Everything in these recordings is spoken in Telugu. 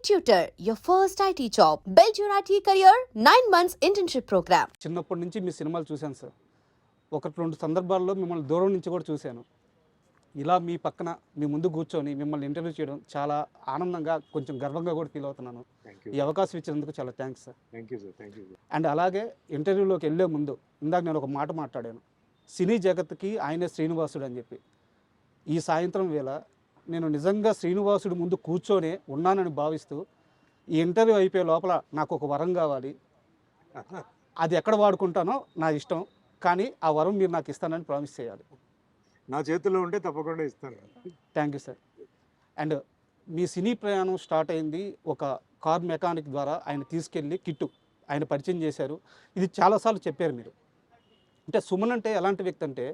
Tutor, your first IT job. Build your IT career, 9 months internship program. చిన్నప్పటి నుంచి మీ సినిమాలు చూశాను సార్. ఒకటి రెండు సందర్భాల్లో మిమ్మల్ని దూరం నుంచి కూడా చూశాను. ఇలా మీ పక్కన మీ ముందు కూర్చొని మిమ్మల్ని ఇంటర్వ్యూ చేయడం చాలా ఆనందంగా కొంచెం గర్వంగా కూడా ఫీల్ అవుతున్నాను. ఈ అవకాశం ఇచ్చినందుకు చాలా thanks sir. Thank you sir. And అలాగే ఇంటర్వ్యూలోకి వెళ్ళే ముందు ఇందాక నేను ఒక మాట మాట్లాడాను, సినీ జగత్తుకి ఆయనే శ్రీనివాసుడు అని చెప్పి. ఈ సాయంత్రం వేళ నేను నిజంగా శ్రీనివాసుడు ముందు కూర్చొని ఉన్నానని భావిస్తూ ఈ ఇంటర్వ్యూ అయిపోయే లోపల నాకు ఒక వరం కావాలి, అది ఎక్కడ వాడుకుంటానో నా ఇష్టం, కానీ ఆ వరం మీరు నాకు ఇస్తానని ప్రామిస్ చేయాలి. నా చేతుల్లో ఉంటే తప్పకుండా ఇస్తాను. Thank you sir. అండ్ మీ సినీ ప్రయాణం స్టార్ట్ అయింది ఒక కార్ మెకానిక్ ద్వారా. ఆయన తీసుకెళ్ళి కిట్టు ఆయన పరిచయం చేశారు. ఇది చాలాసార్లు చెప్పారు మీరు. అంటే సుమన్ అంటే ఎలాంటి వ్యక్తి అంటే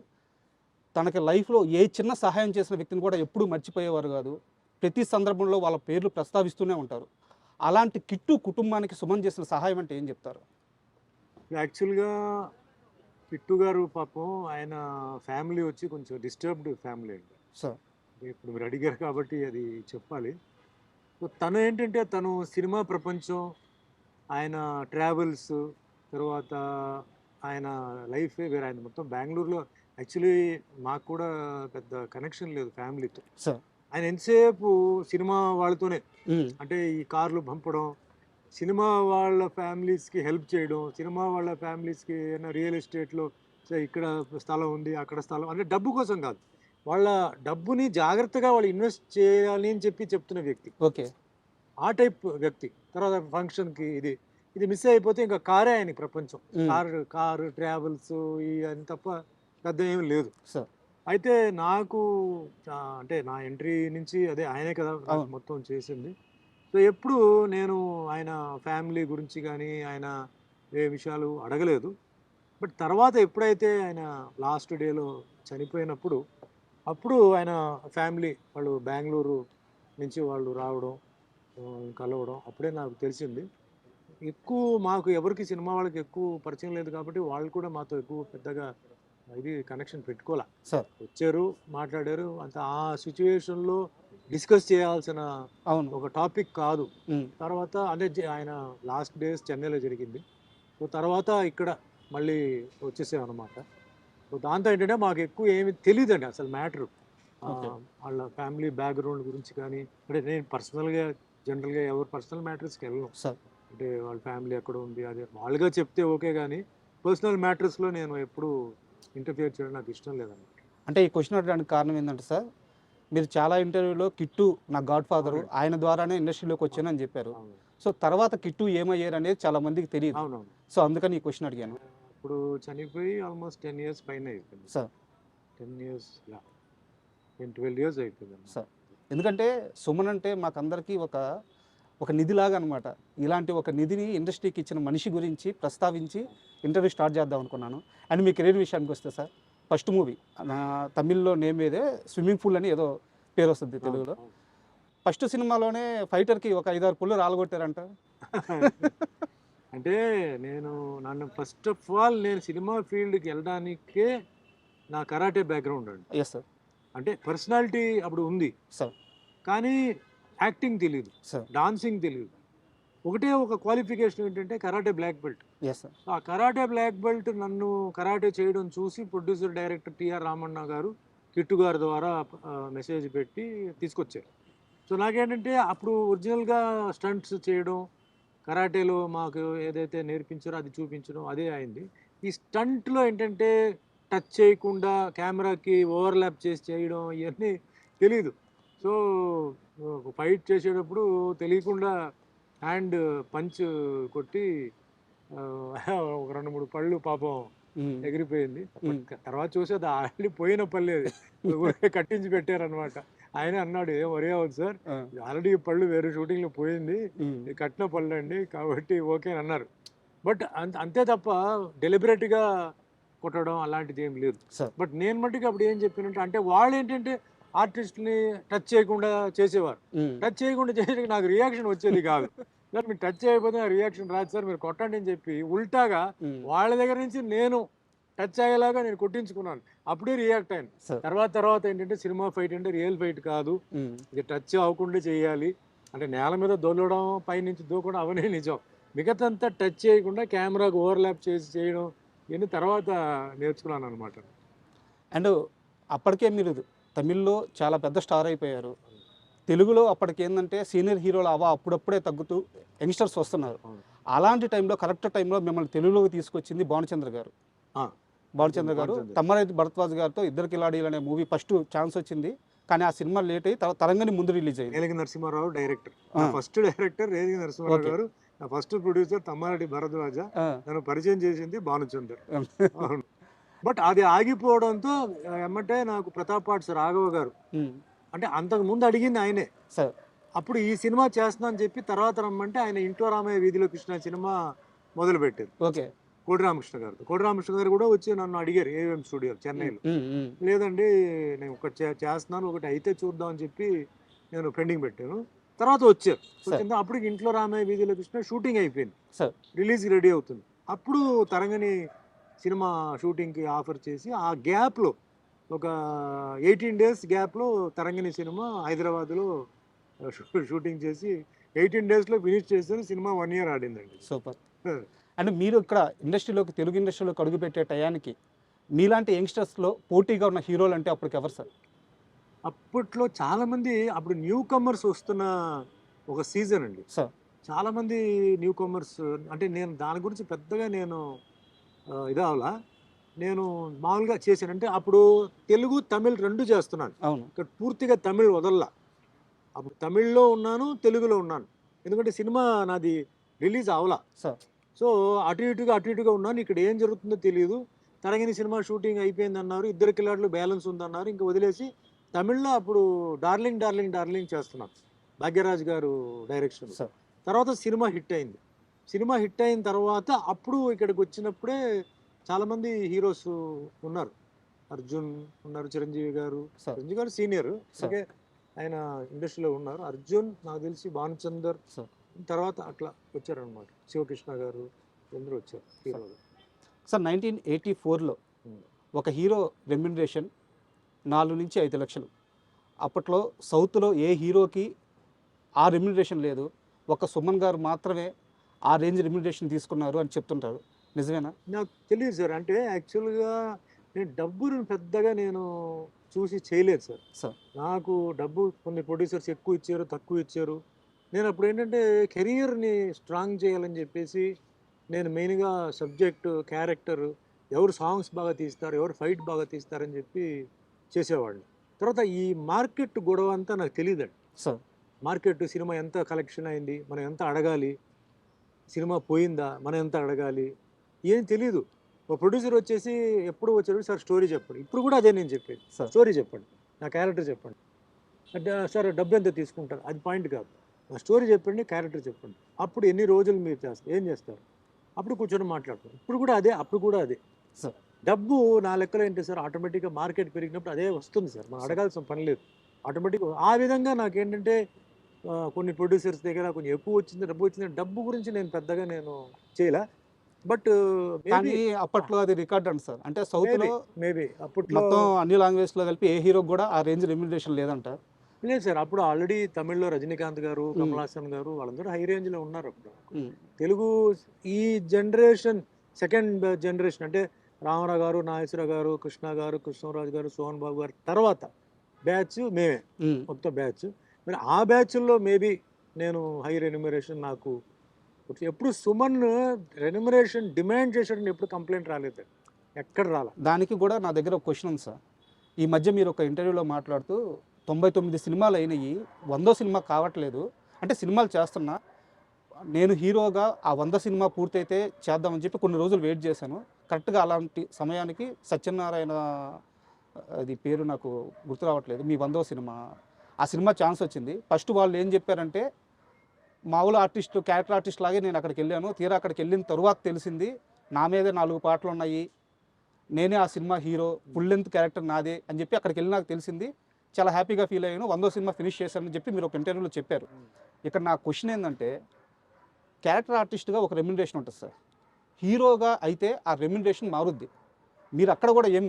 తనకి లైఫ్లో ఏ చిన్న సహాయం చేసిన వ్యక్తిని కూడా ఎప్పుడూ మర్చిపోయేవారు కాదు. ప్రతి సందర్భంలో వాళ్ళ పేర్లు ప్రస్తావిస్తూనే ఉంటారు. అలాంటి కిట్టు కుటుంబానికి సుమన్ చేసిన సహాయం అంటే ఏం చెప్తారు? యాక్చువల్గా కిట్టు గారు పాపం ఆయన ఫ్యామిలీ వచ్చి కొంచెం డిస్టర్బ్డ్ ఫ్యామిలీ అండి. సార్ ఇప్పుడు మీరు అడిగారు కాబట్టి అది చెప్పాలి. సో తను ఏంటంటే తను సినిమా ప్రపంచం, ఆయన ట్రావెల్స్, తర్వాత ఆయన లైఫే వేరే. ఆయన మొత్తం బెంగళూరులో యాక్చువల్లీ మాకు కూడా పెద్ద కనెక్షన్ లేదు ఫ్యామిలీతో. సార్ ఆయన ఎంతసేపు సినిమా వాళ్ళతోనే, అంటే ఈ కార్లు పంపడం, సినిమా వాళ్ళ ఫ్యామిలీస్కి హెల్ప్ చేయడం, సినిమా వాళ్ళ ఫ్యామిలీస్కి ఏమైనా రియల్ ఎస్టేట్లో ఇక్కడ స్థలం ఉంది అక్కడ స్థలం, అంటే డబ్బు కోసం కాదు, వాళ్ళ డబ్బుని జాగ్రత్తగా వాళ్ళు ఇన్వెస్ట్ చేయాలి అని చెప్పి చెప్తున్న వ్యక్తి. ఓకే, ఆ టైప్ వ్యక్తి. తర్వాత ఫంక్షన్కి ఇది మిస్ అయిపోతే ఇంకా కారే ఆయనకి ప్రపంచం. కారు ట్రావెల్స్ అని తప్ప పెద్ద ఏమి లేదు. సార్ అయితే నాకు అంటే నా ఎంట్రీ నుంచి అదే ఆయనే కదా మొత్తం చేసింది. సో ఎప్పుడు నేను ఆయన ఫ్యామిలీ గురించి కానీ ఆయన ఏ విషయాలు అడగలేదు. బట్ తర్వాత ఎప్పుడైతే ఆయన లాస్ట్ డేలో చనిపోయినప్పుడు అప్పుడు ఆయన ఫ్యామిలీ వాళ్ళు బెంగళూరు నుంచి వాళ్ళు రావడం, కలవడం, అప్పుడే నాకు తెలిసింది. ఎక్కువ మాకు ఎవరికి సినిమా వాళ్ళకి ఎక్కువ పరిచయం లేదు కాబట్టి వాళ్ళు కూడా మాతో ఎక్కువ పెద్దగా ఇది కనెక్షన్ పెట్టుకోలే. సార్ వచ్చారు, మాట్లాడారు, అంత ఆ సిచ్యువేషన్లో డిస్కస్ చేయాల్సిన ఒక టాపిక్ కాదు. తర్వాత అంటే ఆయన లాస్ట్ డేస్ చెన్నైలో జరిగింది. సో తర్వాత ఇక్కడ మళ్ళీ వచ్చేసాం అనమాట. సో దాంతో ఏంటంటే మాకు ఎక్కువ ఏమి తెలియదండి అసలు మ్యాటరు, వాళ్ళ ఫ్యామిలీ బ్యాక్గ్రౌండ్ గురించి కానీ. అంటే నేను పర్సనల్గా జనరల్గా ఎవరు పర్సనల్ మ్యాటర్స్కి వెళ్ళను. అంటే వాళ్ళ ఫ్యామిలీ ఎక్కడ ఉంది అదే వాళ్ళుగా చెప్తే ఓకే, కానీ పర్సనల్ మ్యాటర్స్లో నేను ఎప్పుడు ఇంటర్ఫియర్ చేయడం నాకు ఇష్టం లేదన్నమాట. అంటే ఈ క్వశ్చన్ అడగడానికి కారణం ఏంటంటే సార్, మీరు చాలా ఇంటర్వ్యూలో కిట్టు నా గాడ్ ఫాదరు, ఆయన ద్వారానే ఇండస్ట్రీలోకి వచ్చానని చెప్పారు. సో తర్వాత కిట్టు ఏమయ్యారు అనేది చాలా మందికి తెలియదు. అవునవును. సో అందుకని ఈ క్వశ్చన్ అడిగాను. ఇప్పుడు చనిపోయి ఆల్మోస్ట్ 10 years పైన అయిపోయింది సార్. 10 years 12 years అయిపోయింది సార్. ఎందుకంటే సుమన్ అంటే మాకందరికీ ఒక నిధిలాగా అనమాట. ఇలాంటి ఒక నిధిని ఇండస్ట్రీకి ఇచ్చిన మనిషి గురించి ప్రస్తావించి ఇంటర్వ్యూ స్టార్ట్ చేద్దాం అనుకున్నాను. అండ్ మీ కెరీర్ విషయానికి వస్తే సార్, ఫస్ట్ మూవీ నా తమిళ్లో నేమ్ ఏదే స్విమ్మింగ్ పూల్ అని ఏదో పేరు వస్తుంది తెలుగులో. ఫస్ట్ సినిమాలోనే ఫైటర్కి ఒక 5-6 పుల్లు రాలగొట్టారంట. అంటే నన్ను ఫస్ట్ ఆఫ్ ఆల్ నేను సినిమా ఫీల్డ్కి వెళ్ళడానికే నా కరాటే బ్యాక్గ్రౌండ్ అండి. Yes sir. అంటే పర్సనాలిటీ అప్పుడు ఉంది సార్, కానీ యాక్టింగ్ తెలియదు, డాన్సింగ్ తెలియదు. ఒకటే ఒక క్వాలిఫికేషన్ ఏంటంటే karate black belt. Yes sir. ఆ కరాటే బ్లాక్ బెల్ట్ నన్ను కరాటే చేయడం చూసి ప్రొడ్యూసర్ డైరెక్టర్ టిఆర్ రామన్న గారు కిట్టు గారి ద్వారా మెసేజ్ పెట్టి తీసుకొచ్చారు. సో నాకేంటంటే అప్పుడు ఒరిజినల్గా స్టంట్స్ చేయడం, కరాటేలో మాకు ఏదైతే నేర్పించారో అది చూపించడం అదే అయింది. ఈ స్టంట్లో ఏంటంటే టచ్ చేయకుండా కెమెరాకి ఓవర్లాప్ చేసి చేయడం ఇవన్నీ తెలీదు. సో ఫైట్ చేసేటప్పుడు తెలియకుండా హ్యాండ్ పంచ్ కొట్టి ఒక 2-3 పళ్ళు పాపం ఎగిరిపోయింది. తర్వాత చూసి అది ఆల్రెడీ పోయిన పర్లేదు, కట్టించి పెట్టారనమాట. ఆయన అన్నాడు, ఏం వరే అవుతుంది సార్, ఆల్రెడీ పళ్ళు వేరే షూటింగ్లో పోయింది, కట్టిన పళ్ళు అండి కాబట్టి ఓకే అని అన్నారు. బట్ అంతే తప్ప డెలిబరేట్గా కొట్టడం అలాంటిది ఏం లేదు. బట్ నేను మట్టుకు అప్పుడు ఏం చెప్పినంటే, అంటే వాళ్ళు ఏంటంటే ఆర్టిస్ట్ని టచ్ చేయకుండా చేసేవారు. టచ్ చేయకుండా చేసే నాకు రియాక్షన్ వచ్చేది కాదు. సార్ మీరు టచ్ చేయకపోతే నా రియాక్షన్ రాదు సార్, మీరు కొట్టండి అని చెప్పి ఉల్టాగా వాళ్ళ దగ్గర నుంచి నేను టచ్ అయ్యేలాగా నేను కొట్టించుకున్నాను. అప్పుడే రియాక్ట్ అయ్యాను. తర్వాత ఏంటంటే సినిమా ఫైట్ అంటే రియల్ ఫైట్ కాదు, ఇది టచ్ అవ్వకుండా చేయాలి, అంటే నేల మీద దొల్లడం పైనుంచి దూకడం అవన్నీ నిజం. మిగతాంతా టచ్ చేయకుండా కెమెరాకు ఓవర్‌లాప్ చేసి చేయడం ఇవన్నీ తర్వాత నేర్చుకున్నాను అనమాట. అండ్ అప్పటికే మీరు తమిళ్లో చాలా పెద్ద స్టార్ అయిపోయారు. తెలుగులో అప్పటికేందంటే సీనియర్ హీరోల అప్పుడప్పుడే తగ్గుతూ యంగ్స్టర్స్ వస్తున్నారు. అలాంటి టైంలో కరెక్ట్ టైంలో మిమ్మల్ని తెలుగులోకి తీసుకొచ్చింది భానుచంద్ర గారు. భానుచంద్ర గారు తమ్మరైతు భరద్వాజ్ గారితో ఇద్దరు కిలాడీలు అనే మూవీ ఫస్ట్ ఛాన్స్ వచ్చింది. కానీ ఆ సినిమా లేట్ అయ్యి తరంగని ముందు రిలీజ్ అయింది. Relangi Narasimharao director. First director Relangi Narasimharao గారు. నా ఫస్ట్ ప్రొడ్యూసర్ తమ్మారెడ్డి భరద్వాజ. నన్ను పరిచయం చేసింది భానుచందర్. అవును. బట్ అది ఆగిపోవడంతో ఎమ్మటే నాకు ప్రతాప్ పాట్స్ రాఘవ గారు అంటే అంతకు ముందు అడిగింది ఆయనే. అప్పుడు ఈ సినిమా చేస్తున్నా అని చెప్పి తర్వాత రమ్మంటే ఆయన ఇంట్లో రామయ్య వీధిలో కృష్ణ సినిమా మొదలు పెట్టారు. ఓకే. కోడి రామకృష్ణ గారు. కోడి రామకృష్ణ గారు కూడా వచ్చి నన్ను అడిగారు ఏవిఎం స్టూడియో చెన్నైలో. లేదండి నేను ఒకటి చేస్తున్నాను, ఒకటి అయితే చూద్దాం అని చెప్పి నేను పెండింగ్ పెట్టాను. తర్వాత వచ్చారు. వచ్చింది అప్పటికి ఇంట్లో రామయ్య వీధిలో కృష్ణ షూటింగ్ అయిపోయింది, రిలీజ్ రెడీ అవుతుంది. అప్పుడు తరంగని సినిమా షూటింగ్కి ఆఫర్ చేసి ఆ గ్యాప్లో ఒక 18 days గ్యాప్లో తరంగిణి సినిమా హైదరాబాద్లో షూటింగ్ చేసి 18 daysలో ఫినిష్ చేశారు. Cinema 1 year ఆడిందండి. సూపర్. అండ్ మీరు ఇక్కడ ఇండస్ట్రీలోకి తెలుగు ఇండస్ట్రీలోకి అడుగుపెట్టే టయానికి మీలాంటి యంగ్స్టర్స్లో పోటీగా ఉన్న హీరోలు అంటే అప్పటికి ఎవరు సార్? అప్పట్లో చాలామంది అప్పుడు న్యూ కమర్స్ వస్తున్న ఒక సీజన్ అండి సార్. చాలామంది న్యూ కమర్స్ అంటే నేను దాని గురించి పెద్దగా నేను ఇదవలా. నేను మామూలుగా చేశాను అంటే అప్పుడు తెలుగు తమిళ్ రెండు చేస్తున్నాను. అవును. ఇక్కడ పూర్తిగా తమిళ్ వదల్లా. అప్పుడు తమిళ్లో ఉన్నాను, తెలుగులో ఉన్నాను. ఎందుకంటే సినిమా నాది రిలీజ్ అవలా. సో అటు ఇటుగా ఉన్నాను. ఇక్కడ ఏం జరుగుతుందో తెలియదు. తరంగిణి సినిమా షూటింగ్ అయిపోయింది అన్నారు, ఇద్దరు కిలాడ్లు బ్యాలెన్స్ ఉందన్నారు. ఇంకా వదిలేసి తమిళ్లో అప్పుడు డార్లింగ్ డార్లింగ్ డార్లింగ్ చేస్తున్నాను, భాగ్యరాజ్ గారు డైరెక్షన్. తర్వాత సినిమా హిట్ అయింది. సినిమా హిట్ అయిన తర్వాత అప్పుడు ఇక్కడికి వచ్చినప్పుడే చాలామంది హీరోస్ ఉన్నారు. అర్జున్ ఉన్నారు, చిరంజీవి గారు. చిరంజీవి గారు సీనియర్, అలాగే ఆయన ఇండస్ట్రీలో ఉన్నారు. అర్జున్ నాకు తెలిసి భానుచందర్ తర్వాత అట్లా వచ్చారనమాట. శివకృష్ణ గారు అందరూ వచ్చారు హీరోలు. సార్ 1984లో ఒక హీరో రెమ్యునరేషన్ 4 నుంచి 5 లక్షలు. అప్పట్లో సౌత్లో ఏ హీరోకి ఆ రెమ్యునరేషన్ లేదు, ఒక సుమన్ గారు మాత్రమే ఆ రేంజ్ రెమ్యునరేషన్ తీసుకున్నారు అని చెప్తుంటారు. నిజమేనా? నాకు తెలియదు సార్. అంటే యాక్చువల్గా నేను డబ్బును పెద్దగా నేను చూసి చేయలేదు సార్. నాకు డబ్బు కొన్ని ప్రొడ్యూసర్స్ ఎక్కువ ఇచ్చారు, తక్కువ ఇచ్చారు. నేను అప్పుడు ఏంటంటే కెరియర్ని స్ట్రాంగ్ చేయాలని చెప్పేసి నేను మెయిన్గా సబ్జెక్టు, క్యారెక్టర్, ఎవరు సాంగ్స్ బాగా తీస్తారు, ఎవరు ఫైట్ బాగా తీస్తారని చెప్పి చేసేవాడిని. తర్వాత ఈ మార్కెట్ గొడవ అంతా నాకు తెలియదండి సార్. మార్కెట్ సినిమా ఎంత కలెక్షన్ అయింది, మనం ఎంత అడగాలి, సినిమా పోయిందా మనం ఎంత అడగాలి, ఏం తెలీదు. ఒక ప్రొడ్యూసర్ వచ్చేసి ఎప్పుడు వచ్చాడు, సార్ స్టోరీ చెప్పండి. ఇప్పుడు కూడా అదే నేను చెప్పేది, స్టోరీ చెప్పండి, నా క్యారెక్టర్ చెప్పండి. అంటే సార్ డబ్బు ఎంత తీసుకుంటారు, అది పాయింట్ కాదు, నా స్టోరీ చెప్పండి, క్యారెక్టర్ చెప్పండి. అప్పుడు ఎన్ని రోజులు మీరు చేస్తారు, ఏం చేస్తారు, అప్పుడు కూర్చొని మాట్లాడతారు. ఇప్పుడు కూడా అదే, అప్పుడు కూడా అదే. డబ్బు నా లెక్కలో ఏంటి సార్, ఆటోమేటిక్గా మార్కెట్ పెరిగినప్పుడు అదే వస్తుంది సార్, మనం అడగాల్సిన పని లేదు. ఆటోమేటిక్గా ఆ విధంగా నాకేంటంటే కొన్ని ప్రొడ్యూసర్స్ దగ్గర కొంచెం ఎక్కువ వచ్చింది, డబ్బు వచ్చింది. డబ్బు గురించి నేను పెద్దగా నేను చేయలే. బట్ కానీ అప్పట్లో అది రికార్డ్ అంట సార్. అంటే సౌత్లో మేబీ అప్పట్లో మొత్తం అన్ని లాంగ్వేజ్లో కలిపి ఏ హీరోకి కూడా ఆ రేంజ్ రెమ్యునరేషన్ లేదంట. లేదు సార్. అప్పుడు ఆల్రెడీ తమిళ్లో రజనీకాంత్ గారు, కమల్ హాసన్ గారు వాళ్ళందరూ హై రేంజ్లో ఉన్నారు అప్పుడు. తెలుగు ఈ జనరేషన్ సెకండ్ జనరేషన్ అంటే రామారావు గారు, నాగేశ్వరరావు గారు, కృష్ణ గారు, కృష్ణరాజు గారు, సోహన్ బాబు గారు తర్వాత బ్యాచ్ మేమే, మొత్తం బ్యాచ్. మరి ఆ బ్యాచ్ల్లో మేబీ నేను హై రెన్యుమరేషన్ నాకు ఎప్పుడు సుమన్ రెన్యుమరేషన్ డిమాండ్ చేసాడని ఎప్పుడు కంప్లైంట్ రాలేదు, ఎక్కడ రాలే. దానికి కూడా నా దగ్గర ఒక క్వశ్చన్ ఉంది సార్. ఈ మధ్య మీరు ఒక ఇంటర్వ్యూలో మాట్లాడుతూ 99 సినిమాలు అయినాయి, 100వ సినిమా కావట్లేదు, అంటే సినిమాలు చేస్తున్నా, నేను హీరోగా ఆ 100 సినిమా పూర్తయితే చేద్దామని చెప్పి కొన్ని రోజులు వెయిట్ చేశాను. కరెక్ట్గా అలాంటి సమయానికి సత్యనారాయణ, అది పేరు నాకు గుర్తు రావట్లేదు, మీ 100వ సినిమా, ఆ సినిమా ఛాన్స్ వచ్చింది. ఫస్ట్ వాళ్ళు ఏం చెప్పారంటే మామూలు ఆర్టిస్ట్, క్యారెక్టర్ ఆర్టిస్ట్ లాగే నేను అక్కడికి వెళ్ళాను. తీరా అక్కడికి వెళ్ళిన తరువాత తెలిసింది నా మీదే 4 పాటలు ఉన్నాయి, నేనే ఆ cinema hero, full length character నాదే అని చెప్పి అక్కడికి వెళ్ళి నాకు తెలిసింది. చాలా హ్యాపీగా ఫీల్ అయ్యాను, 100వ సినిమా ఫినిష్ చేశానని చెప్పి మీరు ఒక ఇంటర్వ్యూలో చెప్పారు. ఇక్కడ నా క్వశ్చన్ ఏంటంటే, క్యారెక్టర్ ఆర్టిస్ట్గా ఒక రెమ్యునరేషన్ ఉంటుంది సార్, హీరోగా అయితే ఆ రెమ్యునరేషన్ మారుద్ది. మీరు అక్కడ కూడా ఏం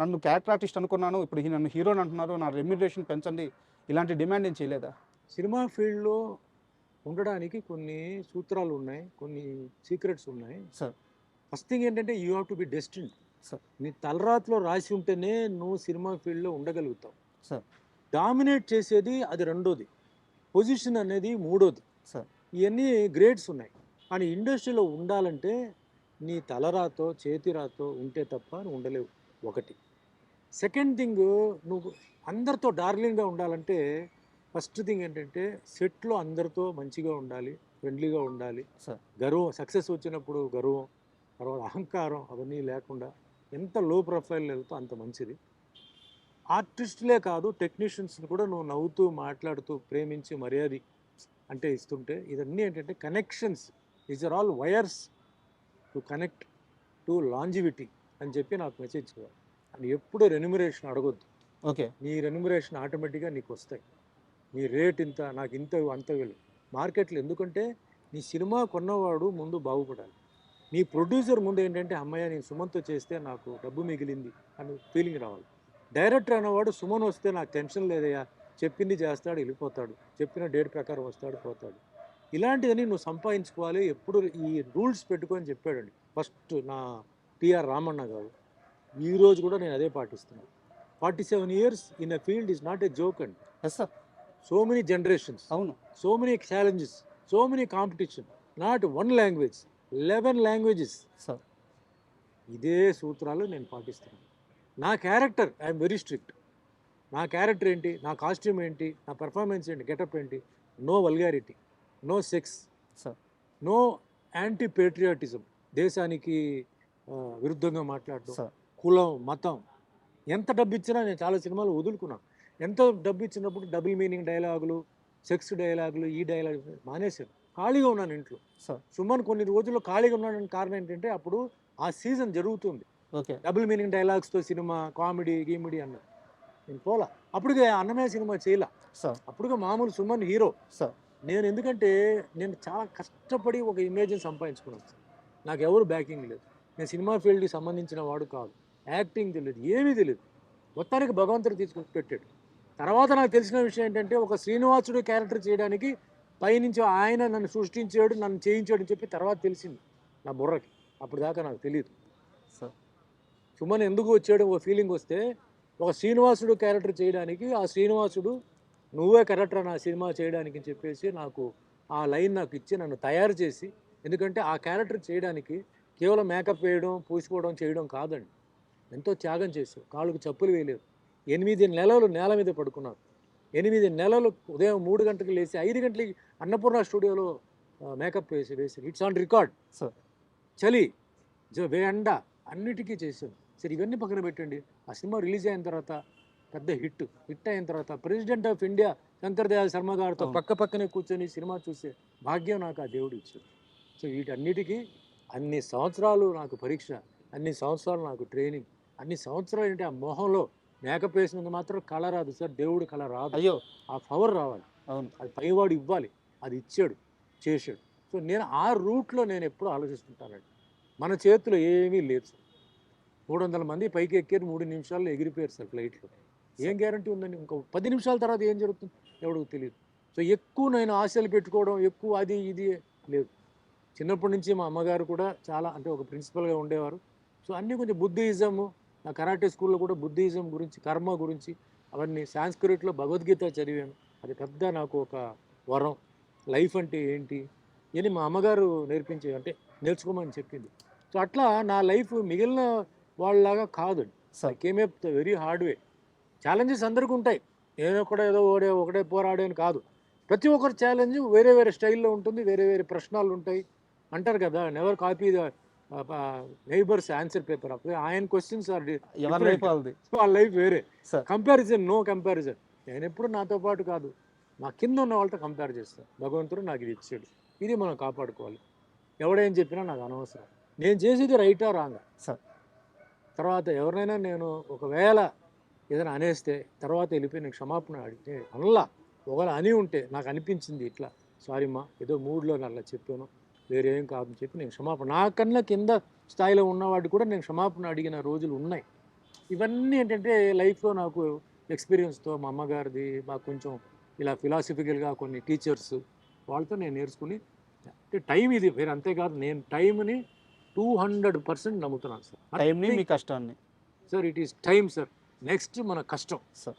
నన్ను క్యారెక్టర్ ఆర్టిస్ట్ అనుకున్నాను, ఇప్పుడు నన్ను హీరోని అంటున్నారు, నా రెమ్యునరేషన్ పెంచండి, ఇలాంటి డిమాండ్ ఏం చేయలేదా? సినిమా ఫీల్డ్లో ఉండడానికి కొన్ని సూత్రాలు ఉన్నాయి, కొన్ని సీక్రెట్స్ ఉన్నాయి. సార్ ఫస్ట్ థింగ్ ఏంటంటే you have to be destined. Sir నీ తలరాతిలో రాసి ఉంటేనే నువ్వు సినిమా ఫీల్డ్లో ఉండగలుగుతావు. సార్ డామినేట్ చేసేది అది రెండోది, పొజిషన్ అనేది మూడోది. సార్ ఇవన్నీ గ్రేడ్స్ ఉన్నాయి. కానీ ఇండస్ట్రీలో ఉండాలంటే నీ తలరాతో చేతిరాతో ఉంటే తప్ప నువ్వు ఉండలేవు, ఒకటి. సెకండ్ థింగ్, నువ్వు అందరితో డార్లింగ్గా ఉండాలంటే ఫస్ట్ థింగ్ ఏంటంటే సెట్లో అందరితో మంచిగా ఉండాలి, ఫ్రెండ్లీగా ఉండాలి. సార్ గర్వం, సక్సెస్ వచ్చినప్పుడు గర్వం, తర్వాత అహంకారం అవన్నీ లేకుండా ఎంత లో ప్రొఫైల్ వెళ్తే అంత మంచిది. ఆర్టిస్టులే కాదు, టెక్నీషియన్స్ని కూడా నువ్వు నవ్వుతూ మాట్లాడుతూ ప్రేమించి మర్యాద అంటే ఇస్తుంటే, ఇదన్నీ ఏంటంటే connections, is are all wires to connect to longevity అని చెప్పి నాకు మెసేజ్ చేయాలి. అని ఎప్పుడు రెన్యుమరేషన్ అడగొద్దు. ఓకే నీ రెన్యుమరేషన్ ఆటోమేటిక్గా నీకు వస్తాయి. నీ రేట్ ఇంత, నాకు ఇంత అంత వెళ్ళు మార్కెట్లో. ఎందుకంటే నీ సినిమా కొన్నవాడు ముందు బాగుపడాలి. నీ ప్రొడ్యూసర్ ముందు ఏంటంటే అమ్మయ్య నేను సుమన్తో చేస్తే నాకు డబ్బు మిగిలింది అని ఫీలింగ్ రావాలి. డైరెక్టర్ అన్నవాడు సుమన్ వస్తే నాకు టెన్షన్ లేదయ్యా, చెప్పింది చేస్తాడు వెళ్ళిపోతాడు, చెప్పిన డేట్ ప్రకారం వస్తాడు పోతాడు. ఇలాంటిదని నువ్వు సంపాదించుకోవాలి. ఎప్పుడు ఈ రూల్స్ పెట్టుకొని చెప్పాడండి ఫస్ట్ నా టిఆర్ రామన్న గారు. ఈరోజు కూడా నేను అదే పాటిస్తున్నాను. 47 years in a field is not a joke అండి. Yes sir so many generations, అవును so many challenges, so many competition, not one language, 11 languages. Sir ఇదే సూత్రాలు నేను పాటిస్తున్నాను. నా క్యారెక్టర్ ఐఎమ్ వెరీ స్ట్రిక్ట్. నా క్యారెక్టర్ ఏంటి, నా కాస్ట్యూమ్ ఏంటి, నా పెర్ఫార్మెన్స్ ఏంటి, గెటప్ ఏంటి, no vulgarity, no sex, sir no anti patriotism, దేశానికి విరుద్ధంగా మాట్లాడటం, సార్ కులం, మతం. ఎంత డబ్బు ఇచ్చినా నేను చాలా సినిమాలు వదులుకున్నాను. ఎంత డబ్బు ఇచ్చినప్పుడు డబుల్ మీనింగ్ డైలాగులు, సెక్స్ డైలాగులు, ఈ డైలాగులు మానేశాను. ఖాళీగా ఉన్నాను ఇంట్లో. సార్ సుమన్ కొన్ని రోజుల్లో ఖాళీగా ఉన్నాడని కారణం ఏంటంటే అప్పుడు ఆ సీజన్ జరుగుతుంది. ఓకే డబుల్ మీనింగ్ డైలాగ్స్తో సినిమా, కామెడీ గీమిడీ అన్నది నేను పోలా. అప్పటికే అన్నమయ్య సినిమా చేయలా. సార్ అప్పుడుగా మామూలు సుమన్ హీరో. సార్ నేను ఎందుకంటే నేను చాలా కష్టపడి ఒక ఇమేజ్ని సంపాదించుకున్నాను సార్. నాకు ఎవరు బ్యాకింగ్ లేదు. నేను సినిమా ఫీల్డ్కి సంబంధించిన వాడు కాదు. యాక్టింగ్ తెలియదు, ఏమీ తెలియదు. మొత్తానికి భగవంతుడు తీసుకొచ్చి పెట్టాడు. తర్వాత నాకు తెలిసిన విషయం ఏంటంటే ఒక శ్రీనివాసుడు క్యారెక్టర్ చేయడానికి పైనుంచి ఆయన నన్ను సృష్టించాడు, నన్ను చేయించాడు అని చెప్పి తర్వాత తెలిసింది నా బుర్రకి. అప్పుడు దాకా నాకు తెలియదు. సార్ సుమన్ ఎందుకు వచ్చాడు ఒక ఫీలింగ్ వస్తే, ఒక శ్రీనివాసుడు క్యారెక్టర్ చేయడానికి ఆ శ్రీనివాసుడు నువ్వే క్యారెక్టర్ నా సినిమా చేయడానికి అని చెప్పేసి నాకు ఆ లైన్ నాకు ఇచ్చి నన్ను తయారు చేసి, ఎందుకంటే ఆ క్యారెక్టర్ చేయడానికి కేవలం మేకప్ వేయడం, పూసుకోవడం, చేయడం కాదండి. ఎంతో త్యాగం చేశారు. కాళ్ళకు చెప్పులు వేయలేదు. 8 నెలలు నేల మీద పడుకున్నారు. 8 నెలలు ఉదయం 3 గంటలకు లేచి 5 గంటలకి అన్నపూర్ణ స్టూడియోలో మేకప్ వేసి ఇట్స్ ఆన్ రికార్డ్. సార్ చలి, ఎండ అన్నిటికీ చేశాను. సరే ఇవన్నీ పక్కన పెట్టండి. ఆ సినిమా రిలీజ్ అయిన తర్వాత పెద్ద హిట్ అయిన తర్వాత president of India Shankar Dayal Sharma గారితో పక్క పక్కనే కూర్చొని సినిమా చూసే భాగ్యం నాకు ఆ దేవుడు ఇచ్చాడు. సో వీటన్నిటికీ అన్ని సంవత్సరాలు నాకు పరీక్ష, అన్ని సంవత్సరాలు నాకు ట్రైనింగ్, అన్ని సంవత్సరాలు ఏంటి ఆ మొహంలో మేకప్ వేసినందుకు మాత్రం కళ రాదు సార్, దేవుడు కళ రాదు. అయ్యో ఆ పవర్ రావాలి, అవును అది పైవాడు ఇవ్వాలి. అది ఇచ్చాడు, చేశాడు. సో నేను ఆ రూట్లో నేను ఎప్పుడూ ఆలోచిస్తుంటానండి. మన చేతిలో ఏమీ లేదు సార్. 300 మంది పైకి ఎక్కారు, 3 నిమిషాల్లో ఎగిరిపోయారు సార్ ఫ్లైట్లో. ఏం గ్యారంటీ ఉందండి? ఇంకో 10 నిమిషాల తర్వాత ఏం జరుగుతుంది ఎవరికి తెలియదు. సో ఎక్కువ నేను ఆశలు పెట్టుకోవడం, ఎక్కువ అది ఇది లేదు. చిన్నప్పటి నుంచి మా అమ్మగారు కూడా చాలా అంటే ఒక ప్రిన్సిపల్గా ఉండేవారు. సో అన్నీ కొంచెం బుద్ధిజము, నా కరాటే స్కూల్లో కూడా బుద్ధిజం గురించి, కర్మ గురించి అవన్నీ, సాంస్క్రిట్లో భగవద్గీత చదివాను. అది పెద్ద నాకు ఒక వరం. లైఫ్ అంటే ఏంటి అని మా అమ్మగారు అంటే నేర్చుకోమని చెప్పింది. సో అట్లా నా లైఫ్ మిగిలిన వాళ్ళలాగా కాదండి. Sir came very hard way. Challenges అందరికీ ఉంటాయి. నేను ఏదో ఒకటే పోరాడేని కాదు. ప్రతి ఒక్కరి ఛాలెంజ్ వేరే వేరే స్టైల్లో ఉంటుంది, వేరే వేరే ప్రశ్నలు ఉంటాయి. అంటారు కదా, never copy the neighbours answer paper. అప్పుడు ఆయన క్వశ్చన్స్ ఆర్ వాళ్ళ లైఫ్ వేరే. Comparison, no comparison. నేను ఎప్పుడు నాతో పాటు కాదు, నా కింద ఉన్న వాళ్ళతో కంపేర్ చేస్తాను. భగవంతుడు నాకు ఇది ఇచ్చాడు, ఇది మనం కాపాడుకోవాలి. ఎవడేం చెప్పినా నాకు అనవసరం. నేను చేసేది రైటా రాంగా సార్. తర్వాత ఎవరినైనా నేను ఒకవేళ ఏదైనా అనేస్తే తర్వాత వెళ్ళిపోయి నేను క్షమాపణ అడిగితే అనలా. ఒకవేళ అని ఉంటే నాకు అనిపించింది ఇట్లా, సారీ మా ఏదో మూడ్లో అలా చెప్పాను, వేరేం కాదని చెప్పి నేను క్షమాపణ, నాకన్నా కింద స్థాయిలో ఉన్నవాడు కూడా నేను క్షమాపణ అడిగిన రోజులు ఉన్నాయి. ఇవన్నీ ఏంటంటే లైఫ్లో నాకు ఎక్స్పీరియన్స్తో, మా అమ్మగారిది, మాకు కొంచెం ఇలా ఫిలాసఫికల్గా కొన్ని టీచర్స్, వాళ్ళతో నేను నేర్చుకుని అంటే టైం ఇది వేరే అంతేకాదు, నేను టైంని 200% నమ్ముతున్నాను సార్. టైంని మీ కష్టాన్ని sir it is time sir. Next మన కష్టం సార్.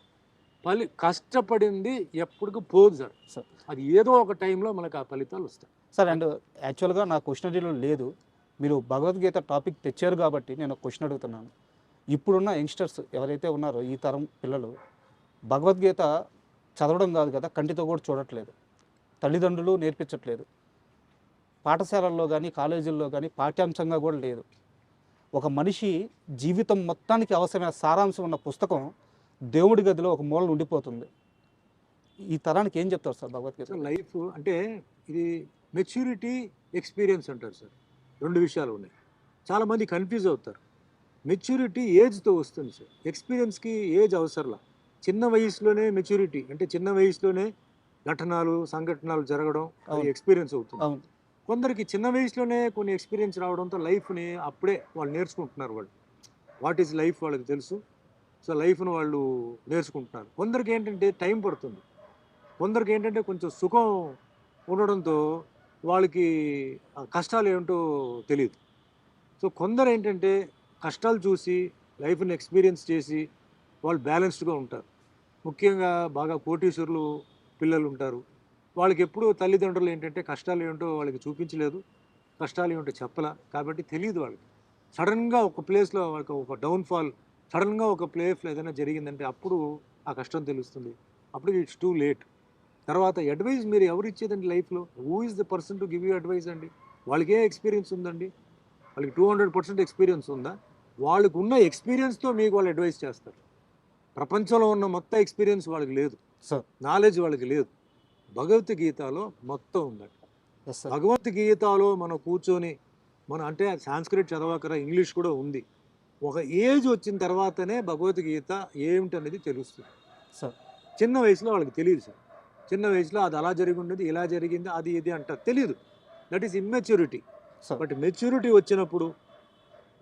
కష్టపడింది ఎప్పటికీ పోదు సార్. సార్. అది ఏదో ఒక టైంలో మనకు ఆ ఫలితాలు వస్తాయి సార్. అండ్ యాక్చువల్గా నా క్వశ్చనరీలో లేదు, మీరు భగవద్గీత టాపిక్ తెచ్చారు కాబట్టి నేను ఒక క్వశ్చన్ అడుగుతున్నాను. ఇప్పుడున్న యంగ్స్టర్స్ ఎవరైతే ఉన్నారో ఈ తరం పిల్లలు భగవద్గీత చదవడం కాదు కదా, కంటితో కూడా చూడట్లేదు, తల్లిదండ్రులు నేర్పించట్లేదు, పాఠశాలల్లో కానీ కాలేజీల్లో కానీ పాఠ్యాంశంగా కూడా లేదు. ఒక మనిషి జీవితం మొత్తానికి అవసరమైన సారాంశం ఉన్న పుస్తకం దేవుడి గదిలో ఒక మూలన ఉండిపోతుంది. ఈ తరానికి ఏం చెప్తారు సార్ భగవద్గీత? లైఫ్ అంటే ఇది మెచ్యూరిటీ, ఎక్స్పీరియన్స్ అంటారు సార్. రెండు విషయాలు ఉన్నాయి. చాలామంది కన్ఫ్యూజ్ అవుతారు. మెచ్యూరిటీ ఏజ్తో వస్తుంది సార్, ఎక్స్పీరియన్స్కి ఏజ్ అవసరంలా. చిన్న వయసులోనే మెచ్యూరిటీ అంటే చిన్న వయసులోనే ఘటనలు సంఘటనలు జరగడం అది ఎక్స్పీరియన్స్ అవుతుంది. కొందరికి చిన్న వయసులోనే కొన్ని ఎక్స్పీరియన్స్ రావడంతో లైఫ్ని అప్పుడే వాళ్ళు నేర్చుకుంటున్నారు. వాళ్ళు వాట్ ఈజ్ లైఫ్ వాళ్ళకి తెలుసు. సో లైఫ్ను వాళ్ళు నేర్చుకుంటున్నారు. కొందరికి ఏంటంటే టైం పడుతుంది. కొందరికి ఏంటంటే కొంచెం సుఖం ఉండడంతో వాళ్ళకి కష్టాలు ఏమిటో తెలియదు. సో కొందరు ఏంటంటే కష్టాలు చూసి లైఫ్ని ఎక్స్పీరియన్స్ చేసి వాళ్ళు బ్యాలెన్స్డ్గా ఉంటారు. ముఖ్యంగా బాగా కోటీశ్వరులు పిల్లలు ఉంటారు. వాళ్ళకి ఎప్పుడూ తల్లిదండ్రులు ఏంటంటే కష్టాలు ఏమిటో వాళ్ళకి చూపించలేదు, కష్టాలు ఏమిటో చెప్పలా, కాబట్టి తెలియదు వాళ్ళకి. సడన్గా ఒక ప్లేస్లో వాళ్ళకి ఒక డౌన్ఫాల్, సడన్గా ఒక ప్లేస్లో ఏదైనా జరిగిందంటే అప్పుడు ఆ కష్టం తెలుస్తుంది. అప్పుడు ఇట్స్ టూ లేట్. తర్వాత అడ్వైజ్ మీరు ఎవరు ఇచ్చేదండి లైఫ్లో? Who is the person to give you advice అండి? వాళ్ళకి ఏ ఎక్స్పీరియన్స్ ఉందండి? వాళ్ళకి 200% ఎక్స్పీరియన్స్ ఉందా? వాళ్ళకు ఉన్న ఎక్స్పీరియన్స్తో మీకు వాళ్ళు అడ్వైస్ చేస్తారు. ప్రపంచంలో ఉన్న మొత్తం ఎక్స్పీరియన్స్ వాళ్ళకి లేదు, నాలెడ్జ్ వాళ్ళకి లేదు. భగవద్గీతలో మొత్తం ఉందండి. భగవద్గీతలో మనం కూర్చొని మనం అంటే సాంస్క్రిట్ చదవకరా, ఇంగ్లీష్ కూడా ఉంది. ఒక ఏజ్ వచ్చిన తర్వాతనే భగవద్గీత ఏమిటనేది తెలుస్తుంది సార్. చిన్న వయసులో వాళ్ళకి తెలియదు సార్. చిన్న వయసులో అది అలా జరిగి ఉండేది, ఇలా జరిగింది, అది ఇది అంటారు, తెలియదు. That is immaturity. But maturity వచ్చినప్పుడు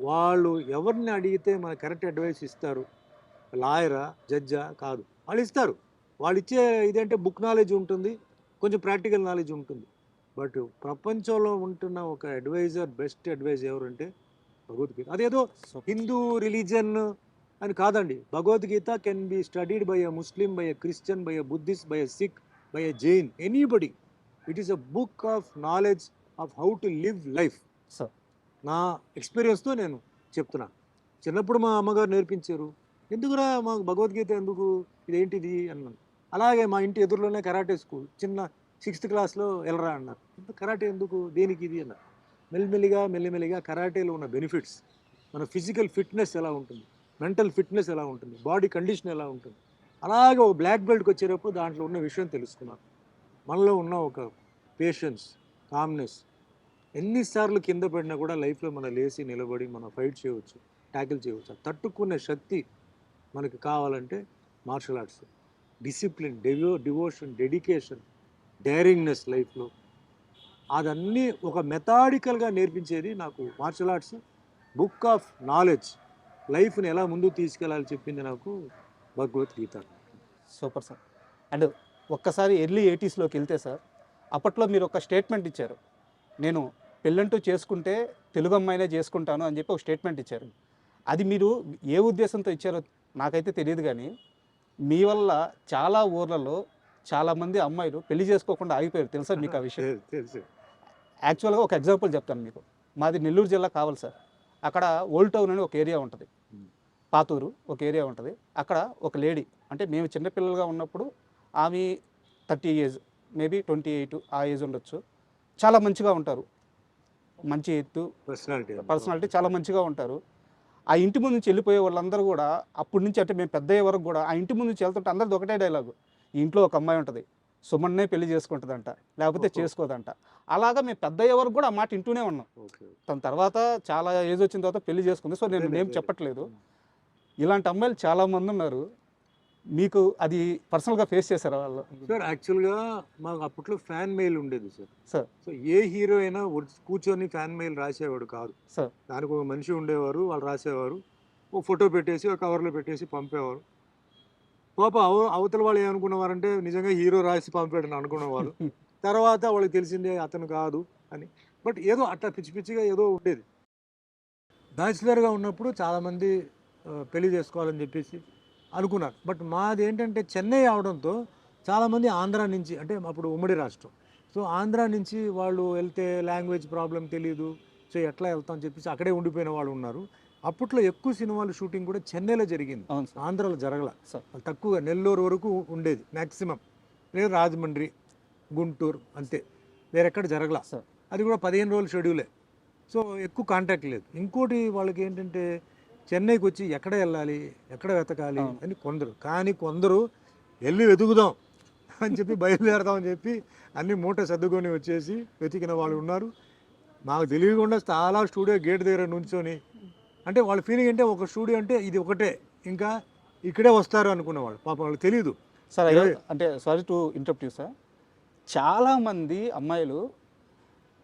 వాళ్ళు ఎవరిని అడిగితే మన కరెక్ట్ అడ్వైస్ ఇస్తారు. లాయరా, జడ్జా కాదు, వాళ్ళు ఇస్తారు. వాళ్ళు ఇచ్చే ఇదంటే బుక్ నాలెడ్జ్ ఉంటుంది, కొంచెం ప్రాక్టికల్ నాలెడ్జ్ ఉంటుంది. బట్ ప్రపంచంలో ఉంటున్న ఒక అడ్వైజర్, బెస్ట్ అడ్వైజ్ ఎవరంటే భగవద్గీత. అదేదో హిందూ రిలీజన్ అని కాదండి. Bhagavad Gita can be studied by a Muslim, by a Christian, by a Buddhist, by a Sikh, by a Jain, anybody. It is a book of knowledge of how to live life. నా ఎక్స్పీరియన్స్తో నేను చెప్తున్నా. చిన్నప్పుడు మా అమ్మగారు నేర్పించారు. ఎందుకురా మాకు భగవద్గీత ఎందుకు, ఇదేంటిది అన్నాను. అలాగే మా ఇంటి ఎదురులోనే కరాటే స్కూల్, చిన్న 6th క్లాస్లో వెళ్ళరా అన్నారు. కరాటే ఎందుకు, దేనికి ఇది అన్నారు. మెల్లిమెల్లిగా కరాటేలో ఉన్న బెనిఫిట్స్, మన ఫిజికల్ ఫిట్నెస్ ఎలా ఉంటుంది, మెంటల్ ఫిట్నెస్ ఎలా ఉంటుంది, బాడీ కండిషన్ ఎలా ఉంటుంది, అలాగే ఒక బ్లాక్ బెల్ట్కి వచ్చేటప్పుడు దాంట్లో ఉన్న విషయం తెలుసుకున్నాను. మనలో ఉన్న ఒక పేషెన్స్, కామ్నెస్, ఎన్నిసార్లు కింద పడినా కూడా లైఫ్లో మనం లేచి నిలబడి మనం ఫైట్ చేయవచ్చు, ట్యాకిల్ చేయవచ్చు. తట్టుకునే శక్తి మనకి కావాలంటే martial arts, discipline, devotion, dedication, daringness లైఫ్లో అదన్నీ ఒక మెథాడికల్గా నేర్పించేది నాకు martial arts. Book of knowledge, లైఫ్ని ఎలా ముందుకు తీసుకెళ్ళాలి చెప్పింది నాకు భగవద్గీత. Super sir. అండ్ ఒక్కసారి ఎర్లీ 80sలోకి వెళ్తే సార్, అప్పట్లో మీరు ఒక స్టేట్మెంట్ ఇచ్చారు, నేను పెళ్ళంటూ చేసుకుంటే తెలుగు అమ్మాయినే చేసుకుంటాను అని చెప్పి ఒక స్టేట్మెంట్ ఇచ్చారు. అది మీరు ఏ ఉద్దేశంతో ఇచ్చారో నాకైతే తెలియదు, కానీ మీ వల్ల చాలా ఊర్లలో చాలామంది అమ్మాయిలు పెళ్లి చేసుకోకుండా ఆగిపోయారు. తెలుసా మీకు ఆ విషయం? తెలుసు. యాక్చువల్గా ఒక ఎగ్జాంపుల్ చెప్తాను మీకు. మాది నెల్లూరు జిల్లా కావాలి సార్. అక్కడ ఓల్డ్ టౌన్ అని ఒక ఏరియా ఉంటుంది, పాతూరు ఒక ఏరియా ఉంటుంది. అక్కడ ఒక లేడీ, అంటే మేము చిన్నపిల్లలుగా ఉన్నప్పుడు ఆమె 30 ఏజ్, మేబీ 28 ఆ ఏజ్ ఉండొచ్చు. చాలా మంచిగా ఉంటారు, మంచి ఎత్తు, పర్సనాలిటీ చాలా మంచిగా ఉంటారు. ఆ ఇంటి ముందు నుంచి వెళ్ళిపోయే వాళ్ళందరూ కూడా అప్పటి నుంచి, అంటే మేము పెద్ద అయ్యే వరకు కూడా ఆ ఇంటి ముందు నుంచి వెళ్తుంటే అందరిది ఒకటే డైలాగు, ఈ ఇంట్లో ఒక అమ్మాయి ఉంటుంది, సుమన్నే పెళ్లి చేసుకుంటుందంట, లేకపోతే చేసుకోదంట. అలాగా మేము పెద్ద అయ్యే వరకు కూడా ఆ మాట ఇంటూనే ఉన్నాం. తన తర్వాత చాలా ఏజ్ వచ్చిన తర్వాత పెళ్లి చేసుకుంది. సో నేను ఏం చెప్పట్లేదు, ఇలాంటి అమ్మాయిలు చాలామంది ఉన్నారు. మీకు అది పర్సనల్గా ఫేస్ చేశారా వాళ్ళు? సార్ యాక్చువల్గా మాకు అప్పట్లో ఫ్యాన్ మెయిల్ ఉండేది సార్. సో ఏ హీరో అయినా కూర్చొని ఫ్యాన్ మెయిల్ రాసేవాడు కాదు సార్. దానికి ఒక మనిషి ఉండేవారు, వాళ్ళు రాసేవారు, ఒక ఫోటో పెట్టేసి ఒక కవర్లో పెట్టేసి పంపేవారు. పాప అవతల వాళ్ళు ఏమనుకునేవారంటే నిజంగా హీరో రాసి పంపాడని అనుకునేవారు. తర్వాత వాళ్ళకి తెలిసిందే అతను కాదు అని. బట్ ఏదో అట్లా పిచ్చి పిచ్చిగా ఏదో ఉండేది. బ్యాచిలర్గా ఉన్నప్పుడు చాలామంది పెళ్లి చేసుకోవాలని చెప్పేసి అనుకున్నారు. బట్ మాది ఏంటంటే చెన్నై అవడంతో చాలామంది ఆంధ్ర నుంచి, అంటే అప్పుడు ఉమ్మడి రాష్ట్రం, సో ఆంధ్ర నుంచి వాళ్ళు వెళ్తే లాంగ్వేజ్ ప్రాబ్లం తెలియదు, సో ఎట్లా వెళ్తాం అని చెప్పేసి అక్కడే ఉండిపోయిన వాళ్ళు ఉన్నారు. అప్పట్లో ఎక్కువ సినిమాలు షూటింగ్ కూడా చెన్నైలో జరిగింది, అవును సార్. ఆంధ్రాలో జరగల. సార్. తక్కువగా నెల్లూరు వరకు ఉండేది మ్యాక్సిమం, లేదు రాజమండ్రి, గుంటూరు అంతే, వేరెక్కడ జరగల. సార్. అది కూడా 15 రోజుల షెడ్యూలే, సో ఎక్కువ కాంటాక్ట్ లేదు. ఇంకోటి వాళ్ళకి ఏంటంటే చెన్నైకి వచ్చి ఎక్కడ వెళ్ళాలి, ఎక్కడ వెతకాలి అని కొందరు, కానీ కొందరు వెళ్ళి వెతుకుదాం అని చెప్పి బయలుదేరదామని చెప్పి అన్ని మూట సర్దుకొని వచ్చేసి వెతికిన వాళ్ళు ఉన్నారు. మాకు తెలియకుండా చాలా స్టూడియో గేట్ దగ్గర నుంచొని, అంటే వాళ్ళ ఫీలింగ్ అంటే ఒక స్టూడియో అంటే ఇది ఒకటే, ఇంకా ఇక్కడే వస్తారు అనుకునేవాళ్ళు. పాపం వాళ్ళకి తెలియదు. సార్ అంటే sorry to interrupt you sir, చాలామంది అమ్మాయిలు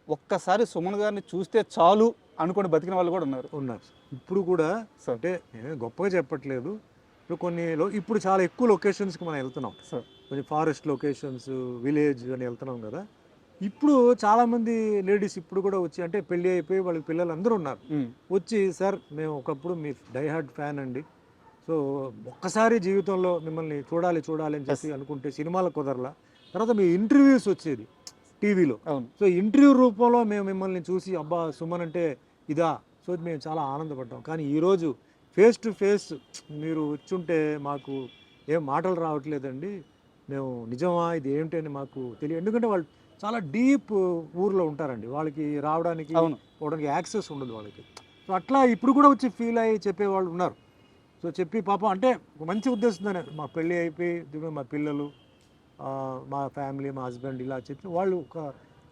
ఒక్కసారి సుమన్ గారిని చూస్తే చాలు అనుకొని బతికిన వాళ్ళు కూడా ఉన్నారు. ఇప్పుడు కూడా సార్. అంటే నేను గొప్పగా చెప్పట్లేదు, ఇప్పుడు ఇప్పుడు చాలా ఎక్కువ లొకేషన్స్కి మనం వెళ్తున్నాం సార్. కొంచెం ఫారెస్ట్ లొకేషన్స్, విలేజ్ అని వెళ్తున్నాం కదా. ఇప్పుడు చాలామంది లేడీస్ ఇప్పుడు కూడా వచ్చి, అంటే పెళ్ళి అయిపోయి వాళ్ళకి పిల్లలు అందరూ ఉన్నారు, వచ్చి సార్ మేము ఒకప్పుడు మీ డైహార్డ్ ఫ్యాన్ అండి, సో ఒక్కసారి జీవితంలో మిమ్మల్ని చూడాలి అని చెప్పి అనుకుంటే సినిమాలకు కుదరలా, తర్వాత మీ ఇంటర్వ్యూస్ వచ్చేది టీవీలో, సో ఇంటర్వ్యూ రూపంలో మేము మిమ్మల్ని చూసి అబ్బా సుమన్ అంటే ఇదా, సో మేము చాలా ఆనందపడ్డాం. కానీ ఈరోజు ఫేస్ టు ఫేస్ మీరు వచ్చుంటే మాకు ఏం మాటలు రావట్లేదండి, మేము నిజమా ఇది ఏమిటి అని మాకు తెలియదు. ఎందుకంటే వాళ్ళు చాలా డీప్ ఊర్లో ఉంటారండి, వాళ్ళకి రావడానికి పోవడానికి యాక్సెస్ ఉండదు వాళ్ళకి. సో అట్లా ఇప్పుడు కూడా వచ్చి ఫీల్ అయ్యి చెప్పేవాళ్ళు ఉన్నారు. సో చెప్పి పాపం అంటే ఒక మంచి ఉద్దేశంతోనే, మా పెళ్ళి అయిపోయి మా పిల్లలు, మా ఫ్యామిలీ, మా హస్బెండ్ ఇలా చెప్పి వాళ్ళు ఒక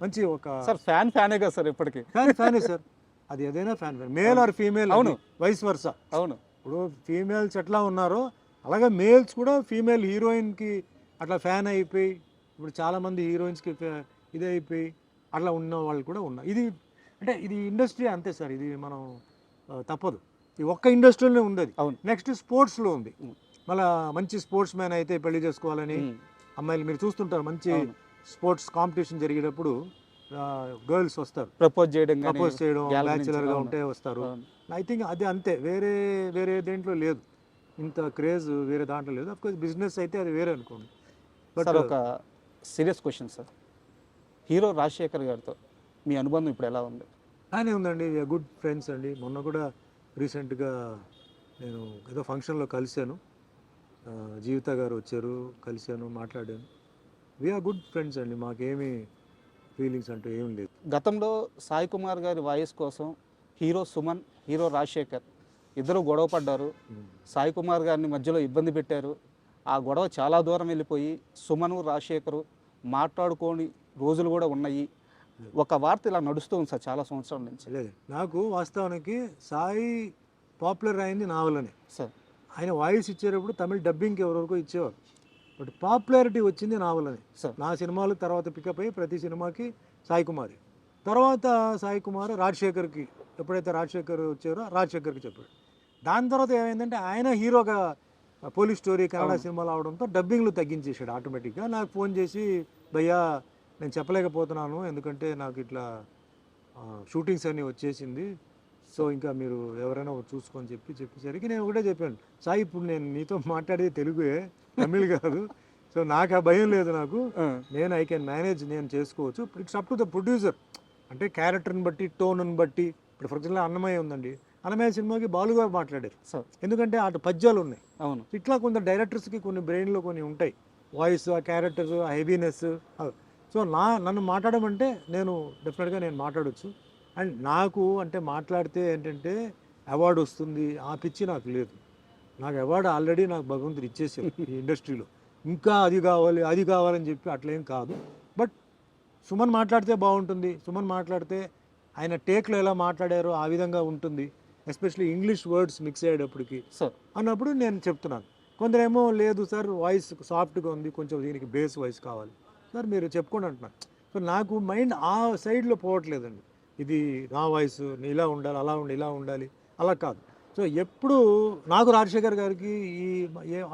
మంచి ఒక సార్ ఫ్యానే కదా సార్, ఇప్పటికీ ఫ్యానే సార్, అది ఏదైనా ఫ్యాన్, మేల్ ఆర్ ఫీమేల్, అవును వైస్ వర్సా. అవును, ఇప్పుడు ఫీమేల్స్ ఎట్లా ఉన్నారో అలాగే మేల్స్ కూడా ఫీమేల్ హీరోయిన్కి అట్లా ఫ్యాన్ అయిపోయి, ఇప్పుడు చాలామంది హీరోయిన్స్కి ఇది అయిపోయి అట్లా ఉన్న వాళ్ళు కూడా ఉన్నారు. ఇది అంటే ఇది ఇండస్ట్రీ అంతే సార్, ఇది మనం తప్పదు, ఈ ఒక్క ఇండస్ట్రీలోనే ఉంది అది. నెక్స్ట్ స్పోర్ట్స్లో ఉంది, మళ్ళీ మంచి స్పోర్ట్స్ మ్యాన్ అయితే పెళ్లి చేసుకోవాలని అమ్మాయిలు మీరు చూస్తుంటారు, మంచి స్పోర్ట్స్ కాంపిటీషన్ జరిగేటప్పుడు గర్ల్స్ వస్తారు ప్రపోజ్ చేయడం, బ్యాచులర్గా ఉంటే వస్తారు. ఐ థింక్ అది అంతే, వేరే దేంట్లో లేదు ఇంత క్రేజ్, వేరే దాంట్లో లేదు. అఫ్కోర్స్ బిజినెస్ అయితే అది వేరే అనుకోండి. బట్ ఒక serious question sir, hero Rajasekhar గారితో మీ అనుబంధం ఇప్పుడు ఎలా ఉంది? బాగానే ఉందండి, గుడ్ ఫ్రెండ్స్ అండి. మొన్న కూడా రీసెంట్గా నేను ఏదో ఫంక్షన్లో కలిశాను, జీవిత గారు వచ్చారు, కలిశాను, మాట్లాడాను. వీఆర్ గుడ్ ఫ్రెండ్స్ అండి, మాకేమీ ఫీలింగ్స్ అంటూ ఏం లేదు. గతంలో సాయి కుమార్ గారి వాయిస్ కోసం హీరో సుమన్, హీరో రాజశేఖర్ ఇద్దరు గొడవ పడ్డారు, సాయి కుమార్ గారిని మధ్యలో ఇబ్బంది పెట్టారు. ఆ గొడవ చాలా దూరం వెళ్ళిపోయి సుమను రాజశేఖరు మాట్లాడుకోని రోజులు కూడా ఉన్నాయి. ఒక వార్త ఇలా నడుస్తూ ఉంది సార్ చాలా సంవత్సరాల నుంచి. లేదు, నాకు వాస్తవానికి సాయి పాపులర్ అయింది నా వల్లనే సార్. ఆయన వాయిస్ ఇచ్చేటప్పుడు తమిళ డబ్బింగ్కి ఎవరెవరికో ఇచ్చేవారు, బట్ పాపులారిటీ వచ్చింది నా వల్లనే సార్. నా సినిమాలు తర్వాత పికప్ అయ్యి ప్రతి సినిమాకి సాయి కుమార్, తర్వాత సాయి కుమార్ రాజశేఖర్కి, ఎప్పుడైతే రాజశేఖర్ వచ్చారో రాజశేఖర్కి చెప్పాడు. దాని తర్వాత ఏమైందంటే ఆయన హీరోగా పోలీస్ స్టోరీ కన్నడ సినిమాలు అవడంతో డబ్బింగ్లు తగ్గించేసాడు ఆటోమేటిక్గా. నాకు ఫోన్ చేసి భయ్యా నేను చెప్పలేకపోతున్నాను, ఎందుకంటే నాకు ఇట్లా షూటింగ్స్ అన్నీ వచ్చేసింది, సో ఇంకా మీరు ఎవరైనా చూసుకొని చెప్పేసరికి నేను ఒకటే చెప్పాను, సాయి ఇప్పుడు నేను నీతో మాట్లాడేది తెలుగే, తమిళ్ కాదు, సో నాకు ఆ భయం లేదు, నాకు నేను ఐ కెన్ మేనేజ్, నేను చేసుకోవచ్చు. ఇప్పుడు it's up to the producer, అంటే క్యారెక్టర్ని బట్టి, టోన్ని బట్టి. ఇప్పుడు ఫర్ ఎగ్జాంపుల్ అన్నమయ్య ఉందండి, అన్నమయ్య సినిమాకి బాలుగారు మాట్లాడారు, ఎందుకంటే అటు పద్యాలు ఉన్నాయి. అవును, ఇట్లా కొంత డైరెక్టర్స్కి కొన్ని బ్రెయిన్లో కొన్ని ఉంటాయి, వాయిస్, ఆ క్యారెక్టర్, ఆ హెవీనెస్. సో నన్ను మాట్లాడమంటే నేను డెఫినెట్గా నేను మాట్లాడవచ్చు. అండ్ నాకు అంటే మాట్లాడితే ఏంటంటే అవార్డు వస్తుంది ఆ పిచ్చి నాకు లేదు. నాకు అవార్డు ఆల్రెడీ నాకు భగవంతుడు ఇచ్చేసారు ఈ ఇండస్ట్రీలో, ఇంకా అది కావాలని చెప్పి అట్లేం కాదు. బట్ సుమన్ మాట్లాడితే బాగుంటుంది, సుమన్ మాట్లాడితే ఆయన టేక్లో ఎలా మాట్లాడారో ఆ విధంగా ఉంటుంది, ఎస్పెషల్లీ ఇంగ్లీష్ వర్డ్స్ మిక్స్ అయ్యేటప్పటికి అన్నప్పుడు నేను చెప్తున్నాను. కొందరేమో లేదు సార్ వాయిస్ సాఫ్ట్గా ఉంది, కొంచెం దీనికి బేస్ వాయిస్ కావాలి సార్, మీరు చెప్పుకోండి అంటున్నారు. సో నాకు మైండ్ ఆ సైడ్లో పోవట్లేదండి, ఇది నా వాయిస్ ఇలా ఉండాలి, అలా ఉండాలి, ఇలా ఉండాలి, అలా కాదు. సో ఎప్పుడు నాకు రాజశేఖర్ గారికి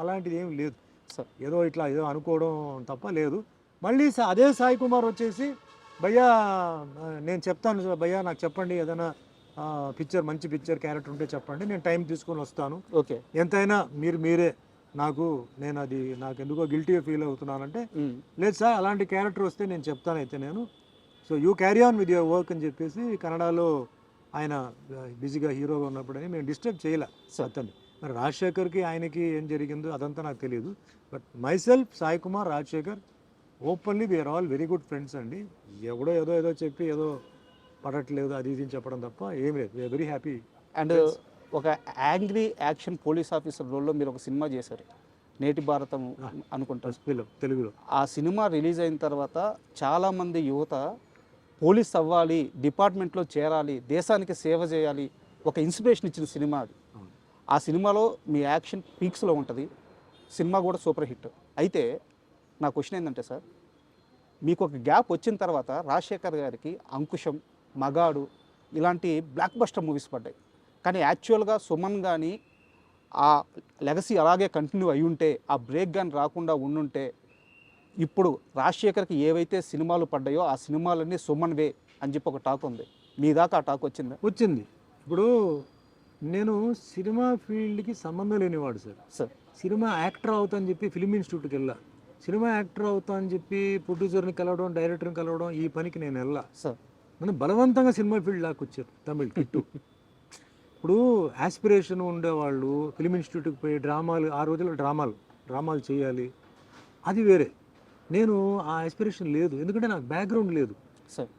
అలాంటిది ఏం లేదు సార్, ఏదో అనుకోవడం తప్ప లేదు. మళ్ళీ అదే సాయి కుమార్ వచ్చేసి భయ్యా నేను చెప్తాను భయ్యా, నాకు చెప్పండి ఏదైనా పిక్చర్, మంచి పిక్చర్ క్యారెక్టర్ ఉంటే చెప్పండి, నేను టైం తీసుకొని వస్తాను, ఓకే ఎంతైనా మీరే నాకు ఎందుకో గిల్టీగా ఫీల్ అవుతున్నానంటే, లేదు సార్ అలాంటి క్యారెక్టర్ వస్తే నేను చెప్తానైతే నేను, so you carry on with your work అని చెప్పేసి కన్నడలో ఆయన బిజీగా హీరోగా ఉన్నప్పుడని మేము డిస్టర్బ్ చేయలే అతన్ని. మరి రాజశేఖర్కి ఆయనకి ఏం జరిగిందో అదంతా నాకు తెలియదు. But myself, Sai Kumar, Rajasekhar openly we are all very good friends అండి. ఎవడో ఏదో చెప్పి ఏదో పడట్లేదు అది ఇది చెప్పడం తప్ప ఏం లేదు. We are very happy. అండ్ ఒక యాంగ్రీ యాక్షన్ పోలీస్ ఆఫీసర్ రోల్లో మీరు ఒక సినిమా చేశారు, నేటి భారతం అనుకుంటారు తెలుగులో. ఆ సినిమా రిలీజ్ అయిన తర్వాత చాలామంది యువత పోలీస్ అవ్వాలి, డిపార్ట్మెంట్లో చేరాలి, దేశానికి సేవ చేయాలి, ఒక ఇన్స్పిరేషన్ ఇచ్చిన సినిమా అది. ఆ సినిమాలో మీ యాక్షన్ పీక్స్లో ఉంటుంది, సినిమా కూడా సూపర్ హిట్. అయితే నా క్వశ్చన్ ఏంటంటే సార్, మీకు ఒక గ్యాప్ వచ్చిన తర్వాత రాజశేఖర్ గారికి అంకుశం, మగాడు ఇలాంటి బ్లాక్ బస్టర్ మూవీస్ పడ్డాయి. కానీ యాక్చువల్గా సుమన్ కానీ ఆ లెగసీ అలాగే కంటిన్యూ అయి ఉంటే, ఆ బ్రేక్ కానీ రాకుండా ఉండుంటే, ఇప్పుడు రాజశేఖర్కి ఏవైతే సినిమాలు పడ్డాయో ఆ సినిమాలన్నీ సుమన్ వే అని చెప్పి ఒక టాక్ ఉంది. మీ దాకా ఆ టాక్ వచ్చిందా? వచ్చింది. ఇప్పుడు నేను సినిమా ఫీల్డ్కి సంబంధం లేనివాడు సార్. సినిమా యాక్టర్ అవుతా అని చెప్పి ఫిల్మ్ ఇన్స్టిట్యూట్కి వెళ్ళా. సినిమా యాక్టర్ అవుతా అని చెప్పి ప్రొడ్యూసర్ని కలవడం, డైరెక్టర్ని కలవడం, ఈ పనికి నేను వెళ్ళా సార్. నన్ను బలవంతంగా సినిమా ఫీల్డ్ లాక్కొచ్చారు తమిళ్ కిట్టు. ఇప్పుడు యాస్పిరేషన్ ఉండేవాళ్ళు ఫిల్మ్ ఇన్స్టిట్యూట్కి పోయి డ్రామాలు, ఆ రోజుల్లో డ్రామాలు చేయాలి, అది వేరే. నేను ఆ యాస్పిరేషన్ లేదు, ఎందుకంటే నాకు బ్యాక్గ్రౌండ్ లేదు సార్,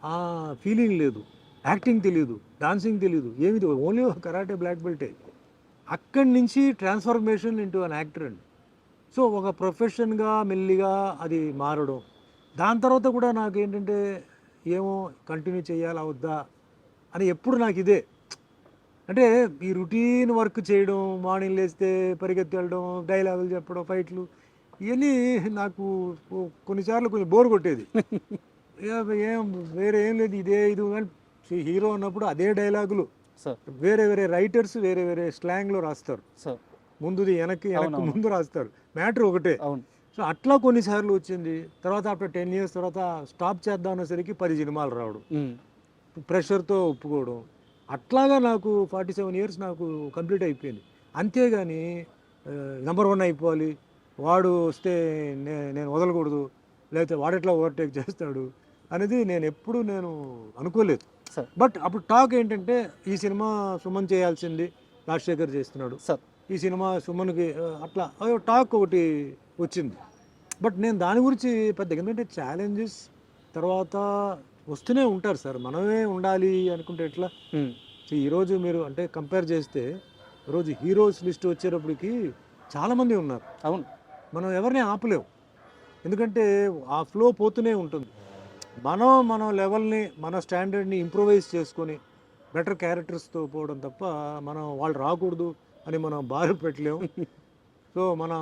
ఆ ఫీలింగ్ లేదు, యాక్టింగ్ తెలియదు, డాన్సింగ్ తెలియదు, ఏమి ఓన్లీ కరాటే బ్లాక్ బెల్టే. అక్కడి నుంచి ట్రాన్స్ఫర్మేషన్ ఇంటూ అన్ యాక్టర్ అండి. సో ఒక ప్రొఫెషన్గా మెల్లిగా అది మారడం. దాని తర్వాత కూడా నాకు ఏంటంటే ఏమో కంటిన్యూ చేయాలా వద్దా అని ఎప్పుడు నాకు ఇదే. అంటే ఈ రొటీన్ వర్క్ చేయడం, మార్నింగ్ లేస్తే పరిగెత్తి వెళ్ళడం, డైలాగులు చెప్పడం, ఫైట్లు, ఇవన్నీ నాకు కొన్నిసార్లు కొంచెం బోర్ కొట్టేది. ఏం వేరే ఏం లేదు, ఇదే ఇది. హీరో ఉన్నప్పుడు అదే డైలాగులు, వేరే రైటర్స్ వేరే స్లాంగ్లో రాస్తారు. ముందుది వెనక్కి ముందు రాస్తారు, మ్యాటర్ ఒకటే. సో అట్లా కొన్నిసార్లు వచ్చింది. తర్వాత ఆఫ్టర్ 10 years తర్వాత స్టాప్ చేద్దాం అనేసరికి 10 సినిమాలు రావడం, ప్రెషర్తో ఒప్పుకోవడం, అట్లాగా నాకు 47 years నాకు కంప్లీట్ అయిపోయింది. అంతేగాని నెంబర్ 1 అయిపోవాలి, వాడు వస్తే నేను వదలకూడదు, లేకపోతే వాడెట్లా ఓవర్టేక్ చేస్తాడు అనేది నేను ఎప్పుడు అనుకోలేదు. బట్ అప్పుడు టాక్ ఏంటంటే ఈ సినిమా సుమన్ చేయాల్సింది, రాజశేఖర్ చేస్తున్నాడు, ఈ సినిమా సుమన్కి అట్లా టాక్ ఒకటి వచ్చింది. బట్ నేను దాని గురించి పెద్ద, ఎందుకంటే ఛాలెంజెస్ తర్వాత వస్తూనే ఉంటారు సార్. మనమే ఉండాలి అనుకుంటే ఎట్లా? ఈరోజు మీరు అంటే కంపేర్ చేస్తే ఈరోజు హీరోస్ లిస్ట్ వచ్చేటప్పటికి చాలామంది ఉన్నారు. అవును, మనం ఎవరిని ఆపలేము, ఎందుకంటే ఆ ఫ్లో పోతూనే ఉంటుంది. మన లెవెల్ని, మన స్టాండర్డ్ని ఇంప్రూవైజ్ చేసుకొని బెటర్ క్యారెక్టర్స్తో పోవడం తప్ప మనం వాళ్ళు రాకూడదు అని మనం బాధ పెట్టలేము. సో మనం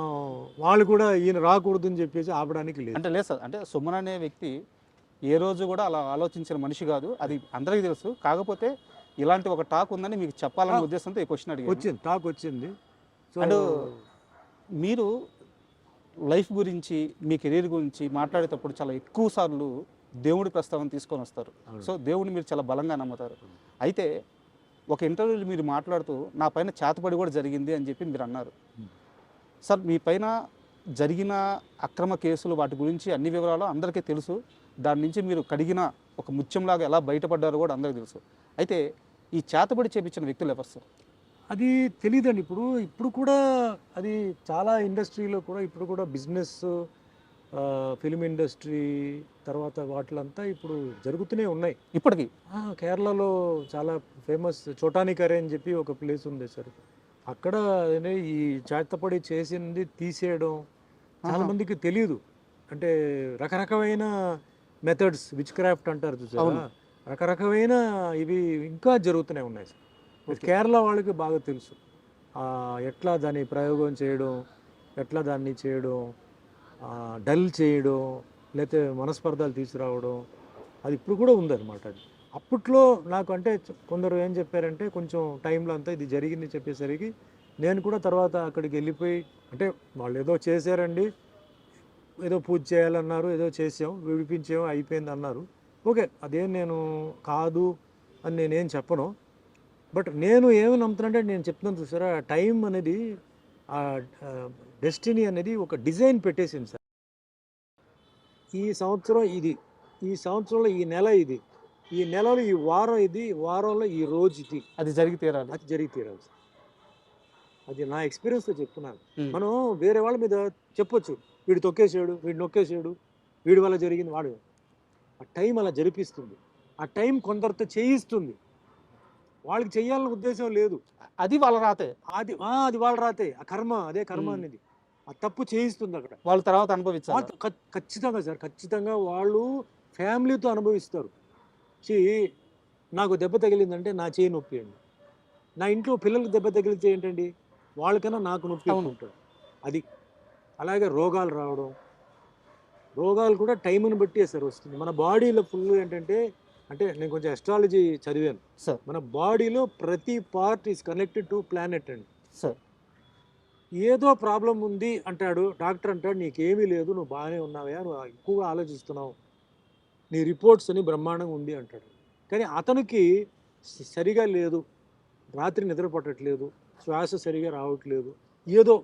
వాళ్ళు కూడా ఈయన రాకూడదు అని చెప్పేసి ఆపడానికి లేదు. అంటే లేదు సార్, అంటే సుమన్ అనే వ్యక్తి ఏ రోజు కూడా అలా ఆలోచించిన మనిషి కాదు, అది అందరికీ తెలుసు. కాకపోతే ఇలాంటి ఒక టాక్ ఉందని మీకు చెప్పాలనే ఉద్దేశంతో ఈ క్వశ్చన్ అడిగాను. వచ్చింది, టాక్ వచ్చింది. సో అండ్ మీరు లైఫ్ గురించి, మీ కెరీర్ గురించి మాట్లాడేటప్పుడు చాలా ఎక్కువ సార్లు దేవుడి ప్రస్తావన తీసుకొని వస్తారు. సో దేవుడిని మీరు చాలా బలంగా నమ్ముతారు. అయితే ఒక ఇంటర్వ్యూలో మీరు మాట్లాడుతూ నా పైన చేతబడి కూడా జరిగింది అని చెప్పి మీరు అన్నారు. సార్, మీ పైన జరిగిన అక్రమ కేసులు, వాటి గురించి అన్ని వివరాలు అందరికీ తెలుసు. దాని నుంచి మీరు కడిగిన ఒక ముత్యంలాగా ఎలా బయటపడ్డారో కూడా అందరికీ తెలుసు. అయితే ఈ చేతబడి చేపించిన వ్యక్తులు ఎవరు సార్? అది తెలియదండి. ఇప్పుడు కూడా అది చాలా ఇండస్ట్రీలో కూడా ఇప్పుడు కూడా బిజినెస్, ఫిల్మ్ ఇండస్ట్రీ తర్వాత వాటిలంతా ఇప్పుడు జరుగుతూనే ఉన్నాయి ఇప్పటికీ. కేరళలో చాలా ఫేమస్ చోటానికరే అని చెప్పి ఒక ప్లేస్ ఉంది సార్. అక్కడ ఈ చేతపడి చేసింది తీసేయడం చాలామందికి తెలియదు. అంటే రకరకమైన మెథడ్స్, విచ్ క్రాఫ్ట్ అంటారు చూసారా, రకరకమైన ఇవి ఇంకా జరుగుతూనే ఉన్నాయి సార్. కేరళ వాళ్ళకి బాగా తెలుసు ఎట్లా దాన్ని ప్రయోగం చేయడం, ఎట్లా దాన్ని చేయడం, డల్ చేయడం, లేకపోతే మనస్పర్ధాలు తీసుకురావడం, అది ఇప్పుడు కూడా ఉందన్నమాట. అది అప్పట్లో నాకు అంటే కొందరు ఏం చెప్పారంటే కొంచెం టైంలో అంతా ఇది జరిగింది చెప్పేసరికి నేను కూడా తర్వాత అక్కడికి వెళ్ళిపోయి, అంటే వాళ్ళు ఏదో చేశారండి, ఏదో పూజ చేయాలన్నారు, ఏదో చేసాం, విడిపించాం, అయిపోయింది అన్నారు. ఓకే, అదేం నేను కాదు అని నేనేం చెప్పను. బట్ నేను ఏమి నమ్ముతానంటే, నేను చెప్తున్నాను చూసారా, టైం అనేది, ఆ డెస్టినీ అనేది ఒక డిజైన్ పెట్టేసింది సార్. ఈ సంవత్సరం ఇది, ఈ సంవత్సరంలో ఈ నెల ఇది, ఈ నెలలో ఈ వారం ఇది, వారంలో ఈ రోజు ఇది, అది జరిగి తీరాలి. అది జరిగి తీరాలి సార్. అది నా ఎక్స్పీరియన్స్తో చెప్తున్నాను. ఉమ్. మనం వేరే వాళ్ళ మీద చెప్పొచ్చు, వీడు తొక్కేసాడు, వీడు నొక్కేసాడు, వీడి వల్ల జరిగింది, వాడు. ఆ టైం అలా జరిపిస్తుంది, ఆ టైం కొందరితో చేయిస్తుంది. వాళ్ళకి చెయ్యాలనే ఉద్దేశం లేదు, అది వాళ్ళ రాతే, అది వాళ్ళు రాతే, ఆ కర్మ, అదే కర్మ అనేది ఆ తప్పు చేయిస్తుంది అక్కడ. వాళ్ళు తర్వాత అనుభవించాలి. వాళ్ళు ఖచ్చితంగా సార్, ఖచ్చితంగా వాళ్ళు ఫ్యామిలీతో అనుభవిస్తారు. నాకు దెబ్బ తగిలిందంటే నా చేయి నొప్పి అండి, నా ఇంట్లో పిల్లలకు దెబ్బ తగిలితే ఏంటండి, వాళ్ళకన్నా నాకు నొప్పి ఉంటాడు. అది అలాగే రోగాలు రావడం, రోగాలు కూడా టైంని బట్టి సార్ వస్తుంది. మన బాడీలో ఫుల్ ఏంటంటే, అంటే నేను కొంచెం ఎస్ట్రాలజీ చదివాను సార్. మన బాడీలో ప్రతి part is connected to planet అండి సార్. ఏదో ప్రాబ్లం ఉంది అంటాడు డాక్టర్, అంటాడు నీకేమీ లేదు, నువ్వు బాగానే ఉన్నావా, నువ్వు ఎక్కువగా ఆలోచిస్తున్నావు, నీ రిపోర్ట్స్ అని బ్రహ్మాండంగా ఉంది అంటాడు. కానీ అతనికి సరిగా లేదు, రాత్రి నిద్ర పట్టట్లేదు, శ్వాస సరిగా రావట్లేదు, ఏదో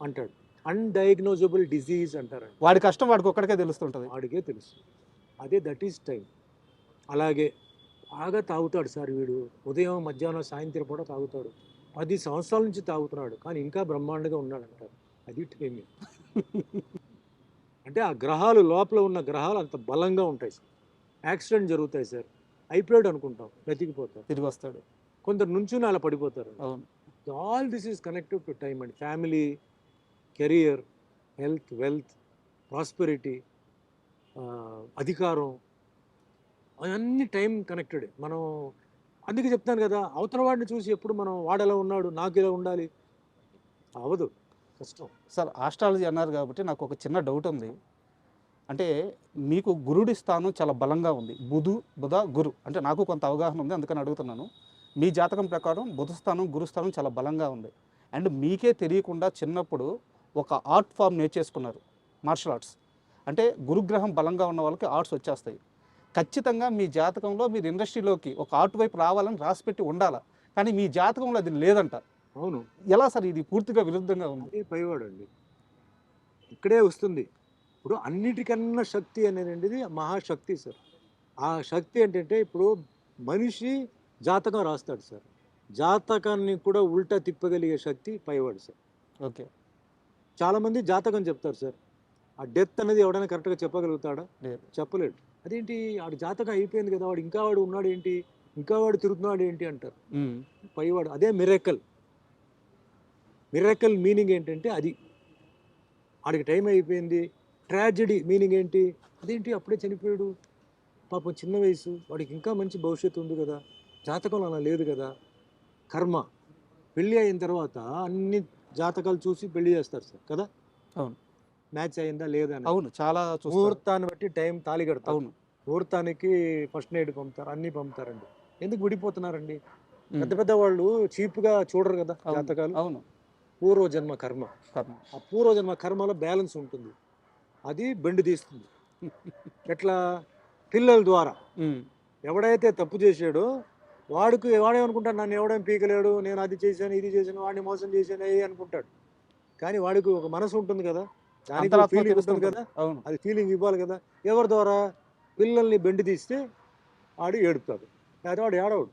అంటాడు. అన్డయాగ్నోజబుల్ డిజీజ్ అంటారు. వాడి కష్టం వాడికి ఒక్కడికే తెలుస్తుంటుంది, వాడికే తెలుసు. అదే దట్ ఈస్ టైం. అలాగే బాగా తాగుతాడు సార్ వీడు, ఉదయం మధ్యాహ్నం సాయంత్రం కూడా తాగుతాడు, 10 సంవత్సరాల నుంచి తాగుతున్నాడు, కానీ ఇంకా బ్రహ్మాండంగా ఉన్నాడు అంటారు. అది టైం. అంటే ఆ గ్రహాలు, లోపల ఉన్న గ్రహాలు అంత బలంగా ఉంటాయి సార్. యాక్సిడెంట్ జరుగుతాయి సార్, అయిపోయాడు అనుకుంటాం, బ్రతికిపోతారు, తిరిగి వస్తాడు. కొందరు నుంచుని అలా పడిపోతారు. అవును. All this is connected to time అండి. Family, career, health, wealth, prosperity, అధికారం, అవన్నీ టైం కనెక్టెడ్. మనం అందుకే చెప్తాను కదా, అవతల వాడిని చూసి ఎప్పుడు మనం వాడు ఎలా ఉన్నాడు నాకు ఇలా ఉండాలి, అవ్వదు, కష్టం. సార్, ఆస్ట్రాలజీ అన్నారు కాబట్టి నాకు ఒక చిన్న డౌట్ ఉంది. అంటే మీకు గురుడి స్థానం చాలా బలంగా ఉంది, బుధ గురు, అంటే నాకు కొంత అవగాహన ఉంది, అందుకని అడుగుతున్నాను. మీ జాతకం ప్రకారం బుధ స్థానం, గురు స్థానం చాలా బలంగా ఉంది. అండ్ మీకే తెలియకుండా చిన్నప్పుడు ఒక ఆర్ట్ ఫామ్ నేర్చేసుకున్నారు, మార్షల్ ఆర్ట్స్. అంటే గురుగ్రహం బలంగా ఉన్న వాళ్ళకి ఆర్ట్స్ వచ్చేస్తాయి. ఖచ్చితంగా మీ జాతకంలో మీరు ఇండస్ట్రీలోకి ఒక ఆర్ట్ వైపు రావాలని రాసిపెట్టి ఉండాలి, కానీ మీ జాతకంలో అది లేదంట. అవును. ఎలా సార్, ఇది పూర్తిగా విరుద్ధంగా ఉంది. అదే పైవాడు అండి, ఇక్కడే వస్తుంది. ఇప్పుడు అన్నిటికన్నా శక్తి అనేది మహాశక్తి సార్. ఆ శక్తి ఏంటంటే, ఇప్పుడు మనిషి జాతకం రాస్తాడు సార్, జాతకాన్ని కూడా ఉల్టా తిప్పగలిగే శక్తి పైవాడు సార్. ఓకే. చాలామంది జాతకం చెప్తారు సార్, ఆ డెత్ అనేది ఎవడైనా కరెక్ట్గా చెప్పగలుగుతాడా? లేదు. చెప్పలేడు. అదేంటి, వాడి జాతకం అయిపోయింది కదా, వాడు ఇంకా వాడు ఉన్నాడు ఏంటి, ఇంకా వాడు తిరుగుతున్నాడు ఏంటి అంటారు. పైవాడు అదే మిరాకిల్. మిరాకిల్ మీనింగ్ ఏంటంటే అది, వాడికి టైం అయిపోయింది. ట్రాజెడీ మీనింగ్ ఏంటి, అదేంటి అప్పుడే చనిపోయాడు, పాపం చిన్న వయసు, వాడికి ఇంకా మంచి భవిష్యత్తు ఉంది కదా, జాతకంలో అలా లేదు కదా. కర్మ. పెళ్ళి అయిన తర్వాత అన్ని జాతకాలు చూసి పెళ్లి చేస్తారు సార్ కదా. అవును. మ్యాచ్ అయిందా లేదా అని. అవును, చాలా ముహూర్తాన్ని బట్టి టైం తాళి కడతారు. అవును. ముహూర్తానికి ఫస్ట్ నైట్ పంపుతారు, అన్నీ పంపుతారండి. ఎందుకు విడిపోతున్నారండి? పెద్ద పెద్ద వాళ్ళు చీప్గా చూడరు కదా జాతకాలు. అవును. పూర్వజన్మ కర్మ, ఆ పూర్వజన్మ కర్మలో బ్యాలెన్స్ ఉంటుంది, అది బెండు తీస్తుంది. ఎట్లా? పిల్లల ద్వారా. ఎవడైతే తప్పు చేశాడో వాడేమనుకుంటాడు, నన్ను ఎవడేం పీకలేడు, నేను అది చేశాను ఇది చేశాను, వాడిని మోసం చేశాను అనుకుంటాడు. కానీ వాడికి ఒక మనసు ఉంటుంది కదా, దానికి ఫీలింగ్ ఉంటుంది కదా, అది ఫీలింగ్ ఇవ్వాలి కదా. ఎవరి ద్వారా? పిల్లల్ని బెండి తీస్తే వాడు ఏడుపుతాడు, లేదా వాడు ఏడవడు.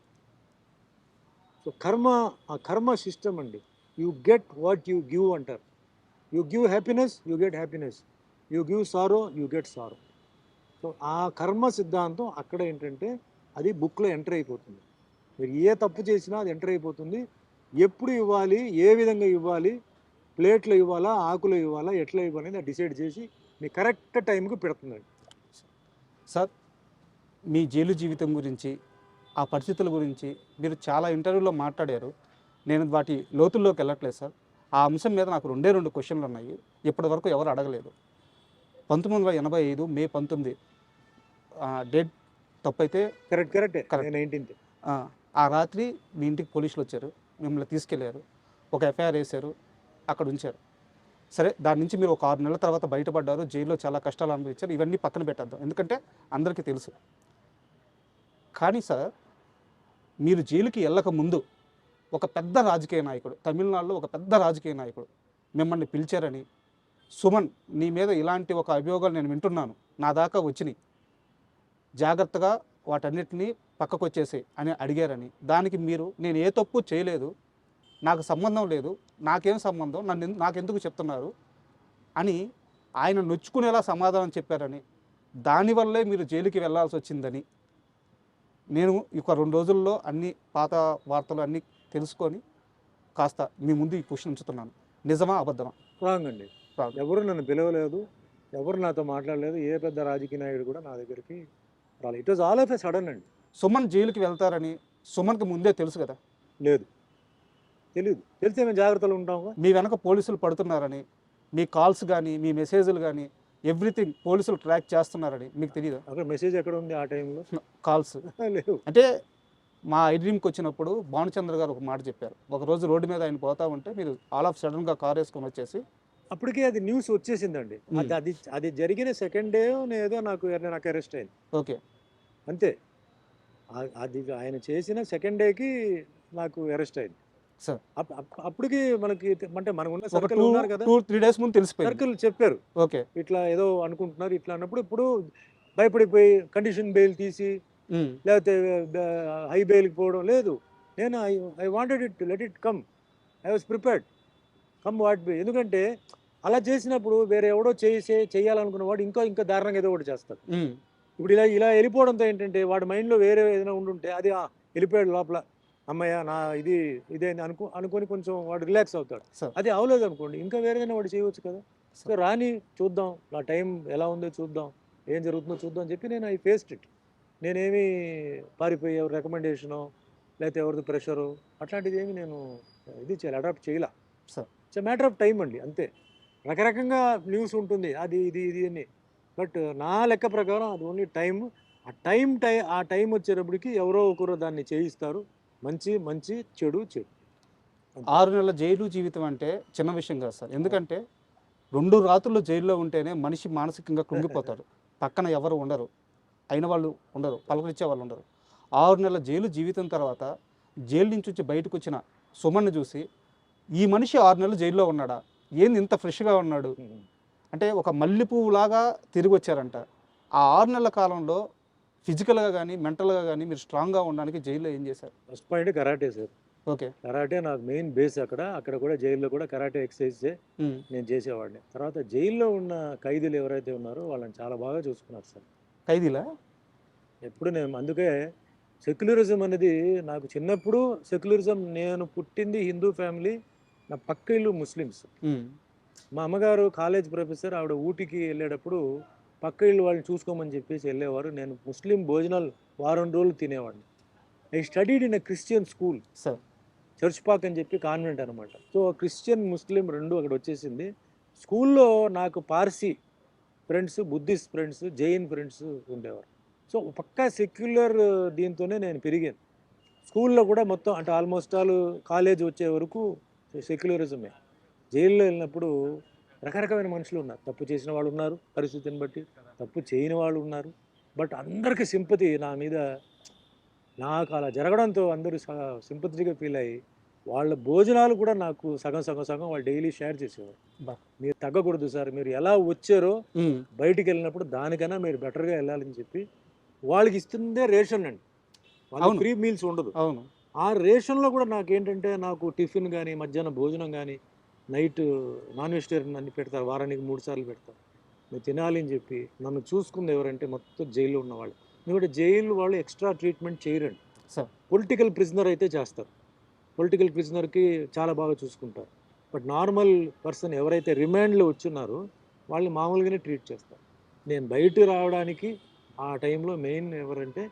సో కర్మ, ఆ కర్మ సిస్టమ్ అండి. You get what you give అంటారు. You give happiness, you get happiness. You give sorrow, you get sorrow. So ఆ కర్మ సిద్ధాంతం అక్కడ ఏంటంటే, అది బుక్లో ఎంటర్ అయిపోతుంది. మీరు ఏ తప్పు చేసినా అది ఎంటర్ అయిపోతుంది. ఎప్పుడు ఇవ్వాలి, ఏ విధంగా ఇవ్వాలి, ప్లేట్లో ఇవ్వాలా, ఆకులో ఇవ్వాలా, ఎట్లా ఇవ్వాలి అనేది డిసైడ్ చేసి మీ కరెక్ట్ టైంకి పెడుతుందండి. సార్, మీ జైలు జీవితం గురించి, ఆ పరిస్థితుల గురించి మీరు చాలా ఇంటర్వ్యూలో మాట్లాడారు. నేను వాటి లోతుల్లోకి వెళ్ళట్లేదు సార్. ఆ అంశం మీద నాకు 2 క్వశ్చన్లు ఉన్నాయి, ఇప్పటివరకు ఎవరు అడగలేదు. 1985 మే 19 డేట్ తప్పైతే కరెక్టే 19th. ఆ రాత్రి మీ ఇంటికి పోలీసులు వచ్చారు, మిమ్మల్ని తీసుకెళ్లారు, ఒక ఎఫ్ఐఆర్ వేశారు, అక్కడ ఉంచారు. సరే దాని నుంచి మీరు ఒక 6 నెలల తర్వాత బయటపడ్డారు, జైల్లో చాలా కష్టాలు అనుభవించారు, ఇవన్నీ పక్కన పెట్టేద్దాం ఎందుకంటే అందరికీ తెలుసు. కానీ సార్ మీరు జైలుకి వెళ్ళక ముందు ఒక పెద్ద రాజకీయ నాయకుడు, తమిళనాడులో ఒక పెద్ద రాజకీయ నాయకుడు మిమ్మల్ని పిలిచారని, సుమన్ నీ మీద ఇలాంటి ఒక అభియోగాలు నేను వింటున్నాను, నా దాకా వచ్చినాయి, జాగ్రత్తగా వాటన్నిటినీ పక్కకు వచ్చేసి అని అడిగారని, దానికి మీరు నేను ఏ తప్పు చేయలేదు, నాకు సంబంధం లేదు, నాకేం సంబంధం, నాకెందుకు చెప్తున్నారు అని ఆయన నొచ్చుకునేలా సమాధానం చెప్పారని, దానివల్లే మీరు జైలుకి వెళ్ళాల్సి వచ్చిందని నేను ఒక 2 రోజుల్లో అన్ని పాత వార్తలు అన్నీ తెలుసుకొని కాస్త మీ ముందు ఈ క్వశ్చన్ ఉంచుతున్నాను. నిజమా అబద్ధమా? రాంగ్ అండి. Wrong. ఎవరు నన్ను పిలవలేదు, ఎవరు నాతో మాట్లాడలేదు, ఏ పెద్ద రాజకీయ నాయకుడు కూడా నా దగ్గరికి రాలేదు. It was all of a sudden అండి. సుమన్ జైలుకి వెళ్తారని సుమన్కి ముందే తెలుసు కదా? లేదు, తెలియదు. తెలిస్తే మేము జాగ్రత్తలు ఉంటాం. మీ వెనక పోలీసులు పడుతున్నారని, మీ కాల్స్ కానీ మీ మెసేజ్లు కానీ ఎవ్రీథింగ్ పోలీసులు ట్రాక్ చేస్తున్నారని మీకు తెలియదా? అక్కడ మెసేజ్ ఎక్కడ ఉంది ఆ టైంలో? కాల్స్ లేవు. అంటే మా ఐడ్రీమ్కి వచ్చినప్పుడు భానుచంద్ర గారు ఒక మాట చెప్పారు, ఒకరోజు రోడ్డు మీద ఆయన పోతా ఉంటే మీరు ఆల్ ఆఫ్ సడన్గా కార్ వేసుకొని వచ్చేసి, అప్పటికే అది న్యూస్ వచ్చేసిందండి. అది జరిగిన సెకండ్ డే ఏదో నాకు అరెస్ట్ అయింది. ఓకే అంతే. అది ఆయన చేసిన సెకండ్ డేకి నాకు అరెస్ట్ అయింది సార్. అప్పటికి మనకి అంటే మనకు ఉన్న ఒక సర్కిల్ ఉన్నారు కదా, 2-3 days ముందు తెలిసిపోయింది. సర్కిల్ చెప్పారు ఓకే ఇట్లా ఏదో అనుకుంటున్నారు ఇట్లా అన్నప్పుడు, ఇప్పుడు భయపడిపోయి కండిషన్ బెయిల్ తీసి లేకపోతే హై బెయిల్కి పోవడం లేదు. నేను I wanted it, let it come, I was prepared, come what be. ఎందుకంటే అలా చేసినప్పుడు వేరే ఎవడో చేయాలనుకున్న వాడు ఇంకా దారుణంగా ఏదో ఒకటి చేస్తాడు. ఇప్పుడు ఇలా వెళ్ళిపోవడంతో ఏంటంటే వాడి మైండ్లో వేరే ఏదైనా ఉండుంటే అది వెళ్ళిపోయాడు లోపల, అమ్మయ్య నా ఇదే అనుకొని కొంచెం వాడు రిలాక్స్ అవుతాడు. అది అవలేదు అనుకోండి, ఇంకా వేరేదైనా వాడు చేయవచ్చు కదా. సో రాని చూద్దాం, నా టైం ఎలా ఉందో చూద్దాం, ఏం జరుగుతుందో చూద్దాం అని చెప్పి నేను ఐ ఫేస్డ్ ఇట్. నేనేమి పారిపోయి ఎవరి రికమెండేషను లేకపోతే ఎవరిది ప్రెషరు అట్లాంటిది ఏమి నేను ఇది అడాప్ట్ చేయలే. ఇట్స్ మ్యాటర్ ఆఫ్ టైం అండి, అంతే. రకరకంగా న్యూస్ ఉంటుంది అది ఇది అని, బట్ నా లెక్క ప్రకారం అది ఓన్లీ టైం. ఆ టైం వచ్చేటప్పటికి ఎవరో ఒకరు దాన్ని చేయిస్తారు. మంచి చెడు. 6 నెలల జైలు జీవితం అంటే చిన్న విషయం కాదు సార్. ఎందుకంటే 2 రాత్రులు జైల్లో ఉంటేనే మనిషి మానసికంగా కృంగిపోతాడు. పక్కన ఎవరు ఉండరు, అయిన వాళ్ళు ఉండరు, పలకరించే వాళ్ళు ఉండరు. 6 నెలల జైలు జీవితం తర్వాత జైలు నుంచి వచ్చి బయటకు వచ్చిన సుమన్ను చూసి ఈ మనిషి 6 నెలలు జైల్లో ఉన్నాడా, ఏంది ఇంత ఫ్రెష్గా ఉన్నాడు అంటే ఒక మల్లెపువ్వులాగా తిరిగి వచ్చారంట. ఆ 6 నెలల కాలంలో ఫిజికల్గా కానీ మెంటల్గా కానీ మీరు స్ట్రాంగ్గా ఉండడానికి జైల్లో ఏం చేశారు? First point karate sir. Okay, karate నాకు మెయిన్ బేస్. అక్కడ కూడా జైల్లో కూడా కరాటే ఎక్సర్సైజ్ నేను చేసేవాడిని. తర్వాత జైల్లో ఉన్న ఖైదీలు ఎవరైతే ఉన్నారో వాళ్ళని చాలా బాగా చూసుకున్నారు సార్. ఖైదీలా? ఎప్పుడు నేను అందుకే సెక్యులరిజం అనేది నాకు చిన్నప్పుడు సెక్యులరిజం, నేను పుట్టింది హిందూ ఫ్యామిలీ, నా పక్క ఇల్లు ముస్లిమ్స్. మా అమ్మగారు కాలేజ్ ప్రొఫెసర్, ఆవిడ ఊటీకి వెళ్ళేటప్పుడు పక్క ఇల్లు వాళ్ళని చూసుకోమని చెప్పేసి వెళ్ళేవారు. నేను ముస్లిం భోజనాలు వారం రోజులు తినేవాడిని. I studied in a Christian school sir, church Pak అని చెప్పి కాన్వెంట్ అనమాట. సో క్రిస్టియన్ ముస్లిం రెండు అక్కడ వచ్చేసింది. స్కూల్లో నాకు Parsi friends, Buddhist friends, Jain friends ఉండేవారు. సో పక్కా సెక్యులర్ దీంతోనే నేను పెరిగాను. స్కూల్లో కూడా మొత్తం అంటే ఆల్మోస్ట్ ఆల్ కాలేజ్ వచ్చే వరకు సెక్యులరిజమే. జైల్లో వెళ్ళినప్పుడు రకరకమైన మనుషులు ఉన్నారు. తప్పు చేసిన వాళ్ళు ఉన్నారు, పరిస్థితిని బట్టి తప్పు చేయని వాళ్ళు ఉన్నారు. బట్ అందరికీ సింపతి నా మీద, నాకు అలా జరగడంతో అందరూ సింపతిగా ఫీల్ అయ్యి వాళ్ళ భోజనాలు కూడా నాకు సగం వాళ్ళు డైలీ షేర్ చేసేవారు. మీరు తగ్గకూడదు సార్, మీరు ఎలా వచ్చారో బయటికి వెళ్ళినప్పుడు దానికైనా మీరు బెటర్గా వెళ్ళాలని చెప్పి వాళ్ళకి ఇస్తుందే రేషన్ అండి. వాళ్ళకి ఫ్రీ మీల్స్ ఉండదు. అవును. ఆ రేషన్లో కూడా నాకేంటంటే నాకు టిఫిన్ కానీ, మధ్యాహ్నం భోజనం కానీ, నైట్ నాన్ వెజిటేరియన్ అన్ని పెడతారు, వారానికి 3 సార్లు పెడతారు. మీరు తినాలి అని చెప్పి నన్ను చూసుకుంది ఎవరంటే మొత్తం జైల్లో ఉన్నవాళ్ళు. ఎందుకంటే జైలు వాళ్ళు ఎక్స్ట్రా ట్రీట్మెంట్ చేయరండి. పొలిటికల్ ప్రిజనర్ అయితే చేస్తారు, పొలిటికల్ ప్రిజనర్కి చాలా బాగా చూసుకుంటారు. బట్ నార్మల్ పర్సన్ ఎవరైతే రిమాండ్లో వచ్చున్నారో వాళ్ళని మామూలుగానే ట్రీట్ చేస్తారు. నేను బయట రావడానికి ఆ టైంలో మెయిన్ ఎవరంటే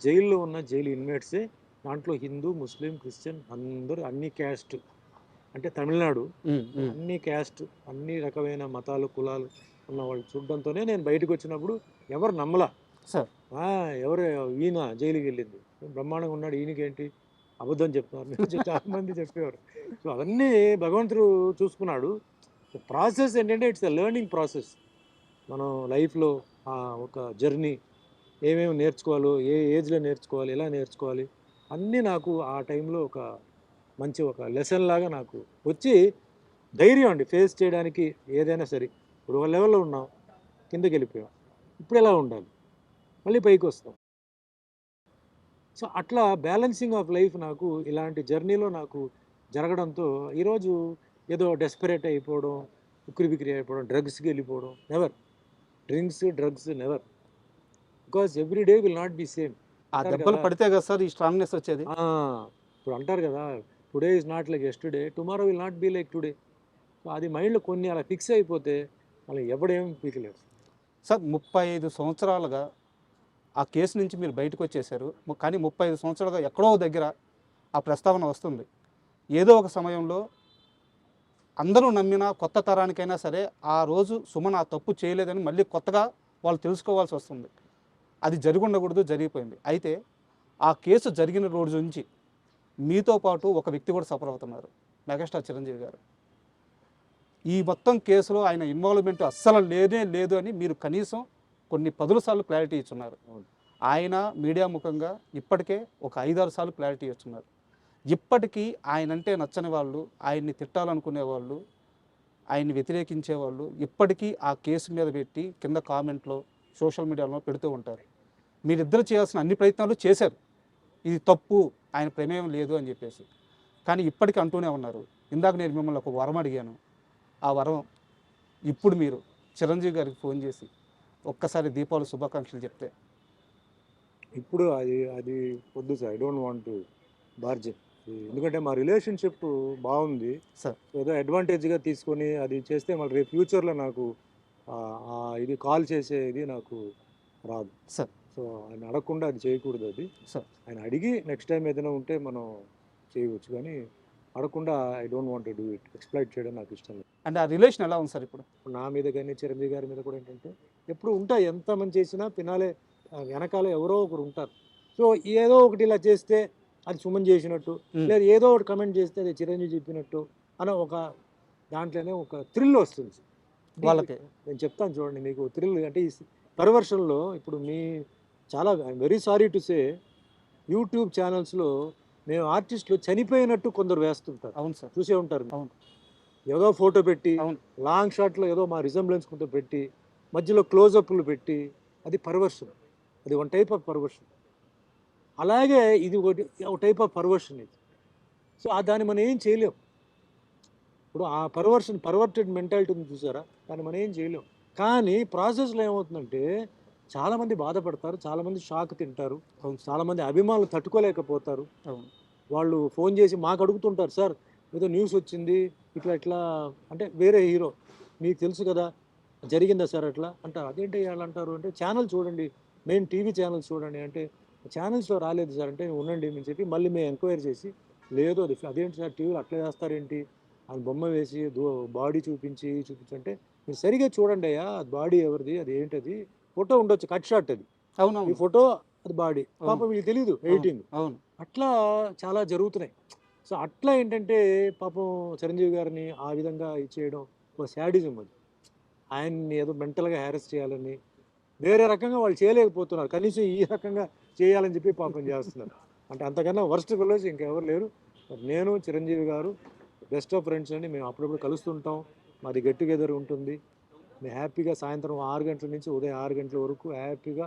జైల్లో ఉన్న జైలు ఇన్మేట్సే. దాంట్లో హిందూ, ముస్లిం, క్రిస్టియన్ అందరూ, అన్ని క్యాస్ట్, అంటే తమిళనాడు అన్ని క్యాస్ట్, అన్ని రకమైన మతాలు, కులాలు ఉన్న వాళ్ళు చూడడంతోనే నేను బయటకు వచ్చినప్పుడు ఎవరు నమ్మలా. ఎవరు ఈయన జైలుకి వెళ్ళింది బ్రహ్మాండంగా ఉన్నాడు, ఈయనకేంటి అబద్ధం చెప్తున్నారు చాలా మంది చెప్పేవారు. సో అవన్నీ భగవంతుడు చూసుకున్నాడు. ప్రాసెస్ ఏంటంటే ఇట్స్ ఎ లెర్నింగ్ ప్రాసెస్. మనం లైఫ్లో ఒక జర్నీ ఏమేమి నేర్చుకోవాలో, ఏ ఏజ్లో నేర్చుకోవాలి, ఎలా నేర్చుకోవాలి అన్నీ నాకు ఆ టైంలో ఒక మంచి ఒక లెసన్ లాగా నాకు వచ్చి ధైర్యం అండి ఫేస్ చేయడానికి ఏదైనా సరే. ఇప్పుడు ఒక లెవెల్లో ఉన్నాం, కిందకి వెళ్ళిపోయాం, ఇప్పుడు ఎలా ఉండాలి, మళ్ళీ పైకి వస్తాం. సో అట్లా బ్యాలెన్సింగ్ ఆఫ్ లైఫ్ నాకు ఇలాంటి జర్నీలో నాకు జరగడంతో ఈరోజు ఏదో డెస్పరేట్ అయిపోవడం, ఉక్కిరి బిక్కిరి అయిపోవడం, డ్రగ్స్కి వెళ్ళిపోవడం never. Drugs never. Because every day will not be same. ఆ అంటారు దెబ్బలు కదా, పడితే కదా సార్ ఈ స్ట్రాంగ్నెస్ వచ్చేది. ఇప్పుడు అంటారు కదా, today is not like yesterday, tomorrow will not be like today. So అది మైండ్లో కొన్ని అలా ఫిక్స్ అయిపోతే మళ్ళీ ఎవడేం పీకలేరు. సార్ 35 సంవత్సరాలుగా ఆ కేసు నుంచి మీరు బయటకు వచ్చేసారు. కానీ 35 సంవత్సరాలుగా ఎక్కడో దగ్గర ఆ ప్రస్తావన వస్తుంది. ఏదో ఒక సమయంలో అందరూ నమ్మిన కొత్త తరానికైనా సరే ఆ రోజు సుమన్ ఆ తప్పు చేయలేదని మళ్ళీ కొత్తగా వాళ్ళు తెలుసుకోవాల్సి వస్తుంది. అది జరిగి ఉండకూడదు, జరిగిపోయింది. అయితే ఆ కేసు జరిగిన రోజు నుంచి మీతో పాటు ఒక వ్యక్తి కూడా సఫర్ అవుతున్నారు, మెగాస్టార్ చిరంజీవి గారు. ఈ మొత్తం కేసులో ఆయన ఇన్వాల్వ్మెంట్ అస్సలు లేనే లేదు అని మీరు కనీసం కొన్ని 10 సార్లు క్లారిటీ ఇచ్చున్నారు. ఆయన మీడియా ముఖంగా ఇప్పటికే ఒక 5-6 సార్లు క్లారిటీ ఇచ్చున్నారు. ఇప్పటికీ ఆయనంటే నచ్చని వాళ్ళు, ఆయన్ని తిట్టాలనుకునే వాళ్ళు, ఆయన్ని వ్యతిరేకించే వాళ్ళు ఇప్పటికీ ఆ కేసు మీద పెట్టి కింద కామెంట్లో సోషల్ మీడియాలో పెడుతూ ఉంటారు. మీరిద్దరు చేయాల్సిన అన్ని ప్రయత్నాలు చేశారు, ఇది తప్పు, ఆయన ప్రమేయం లేదు అని చెప్పేసి. కానీ ఇప్పటికీ అంటూనే ఉన్నారు. ఇందాక నేను మిమ్మల్ని ఒక వరం అడిగాను. ఆ వరం ఇప్పుడు మీరు చిరంజీవి గారికి ఫోన్ చేసి ఒక్కసారి దీపావళి శుభాకాంక్షలు చెప్తే. ఇప్పుడు అది అది వద్దు sir, I don't want to bargain. ఎందుకంటే మా రిలేషన్షిప్ బాగుంది సార్. ఏదో అడ్వాంటేజ్గా తీసుకొని అది చేస్తే మళ్ళీ రేపు ఫ్యూచర్లో నాకు ఇది కాల్ చేసే ఇది నాకు రాదు సార్. సో ఆయన అడగకుండా అది చేయకూడదు. అది సార్ ఆయన అడిగి నెక్స్ట్ టైం ఏదైనా ఉంటే మనం చేయవచ్చు, కానీ అడగకుండా I don't want to do it. Exploit చేయడం నాకు ఇష్టం లేదు. అంటే ఆ రిలేషన్ ఎలా ఉంది సార్ ఇప్పుడు? నా మీద కానీ చిరంజీవి గారి మీద కూడా ఏంటంటే ఎప్పుడు ఉంటాయి, ఎంత మంది చేసినా పినాలే వెనకాల ఎవరో ఒకరు ఉంటారు. సో ఏదో ఒకటి ఇలా చేస్తే అది సుమన్ చేసినట్టు, లేదా ఏదో ఒకటి కమెంట్ చేస్తే అది చిరంజీవి చెప్పినట్టు అన్న ఒక దాంట్లోనే ఒక థ్రిల్ వస్తుంది వాళ్ళకి. నేను చెప్తాను చూడండి మీకు థ్రిల్ అంటే ఈ పర్వర్షన్లో ఇప్పుడు మీ చాలా I'm very sorry to say YouTube ఛానల్స్లో మేము ఆర్టిస్టులు చనిపోయినట్టు కొందరు వేస్తుంటారు. అవును సార్, చూసే ఉంటారు. అవును. ఏదో ఫోటో పెట్టి అవును. లాంగ్ షాట్లో ఏదో మా రిజంబ్లెన్స్ కొంత పెట్టి మధ్యలో క్లోజప్లు పెట్టి, అది పర్వర్షన్. అది వన్ టైప్ ఆఫ్ పర్వర్షన్. అలాగే ఇది ఒక టైప్ ఆఫ్ పర్వర్షన్ ఇది. సో దాన్ని మనం ఏం చేయలేం. ఇప్పుడు ఆ పర్వర్టెడ్ మెంటాలిటీ ఉంది చూసారా, దాన్ని మనం ఏం చేయలేం. కానీ ప్రాసెస్లో ఏమవుతుందంటే చాలామంది బాధపడతారు, చాలామంది షాక్ తింటారు, చాలామంది అభిమానులు తట్టుకోలేకపోతారు. వాళ్ళు ఫోన్ చేసి మాకు అడుగుతుంటారు, సార్ ఏదో న్యూస్ వచ్చింది ఇట్లా ఇట్లా, అంటే వేరే హీరో మీకు తెలుసు కదా జరిగిందా సార్ అట్లా అంటారు. అదేంటి వాళ్ళు అంటారు అంటే ఛానల్ చూడండి, మెయిన్ టీవీ ఛానల్స్ చూడండి అంటే ఛానల్స్లో రాలేదు సార్ అంటే ఉండండి అని చెప్పి మళ్ళీ మేము ఎంక్వైరీ చేసి లేదు అది అదేంటి సార్ టీవీలో అట్లా చేస్తారేంటి అని బొమ్మ వేసి బాడీ చూపించి అంటే మీరు సరిగా చూడండి అయ్యా అది బాడీ ఎవరిది, అది ఏంటది, ఫోటో ఉండొచ్చు కట్ షాట్, అది అవును ఈ ఫోటో అది బాడీ, పాపం వీళ్ళు తెలియదు ఎడిటింగ్. అవును. అట్లా చాలా జరుగుతున్నాయి. సో అట్లా ఏంటంటే పాపం చిరంజీవి గారిని ఆ విధంగా ఇచ్చేయడం ఒక శాడిజం. అది ఆయన్ని ఏదో మెంటల్గా హ్యారెస్ చేయాలని వేరే రకంగా వాళ్ళు చేయలేకపోతున్నారు, కనీసం ఈ రకంగా చేయాలని చెప్పి పాపం చేస్తున్నారు. అంటే అంతకన్నా వర్స్ట్ ఫెలోస్ ఇంకెవరు లేరు. నేను చిరంజీవి గారు బెస్ట్ ఆఫ్ ఫ్రెండ్స్ అండి. మేము అప్పుడప్పుడు కలుస్తుంటాం, మాది గెట్ టుగెదర్ ఉంటుంది. మేము హ్యాపీగా సాయంత్రం 6 గంటల నుంచి ఉదయం 6 గంటల వరకు హ్యాపీగా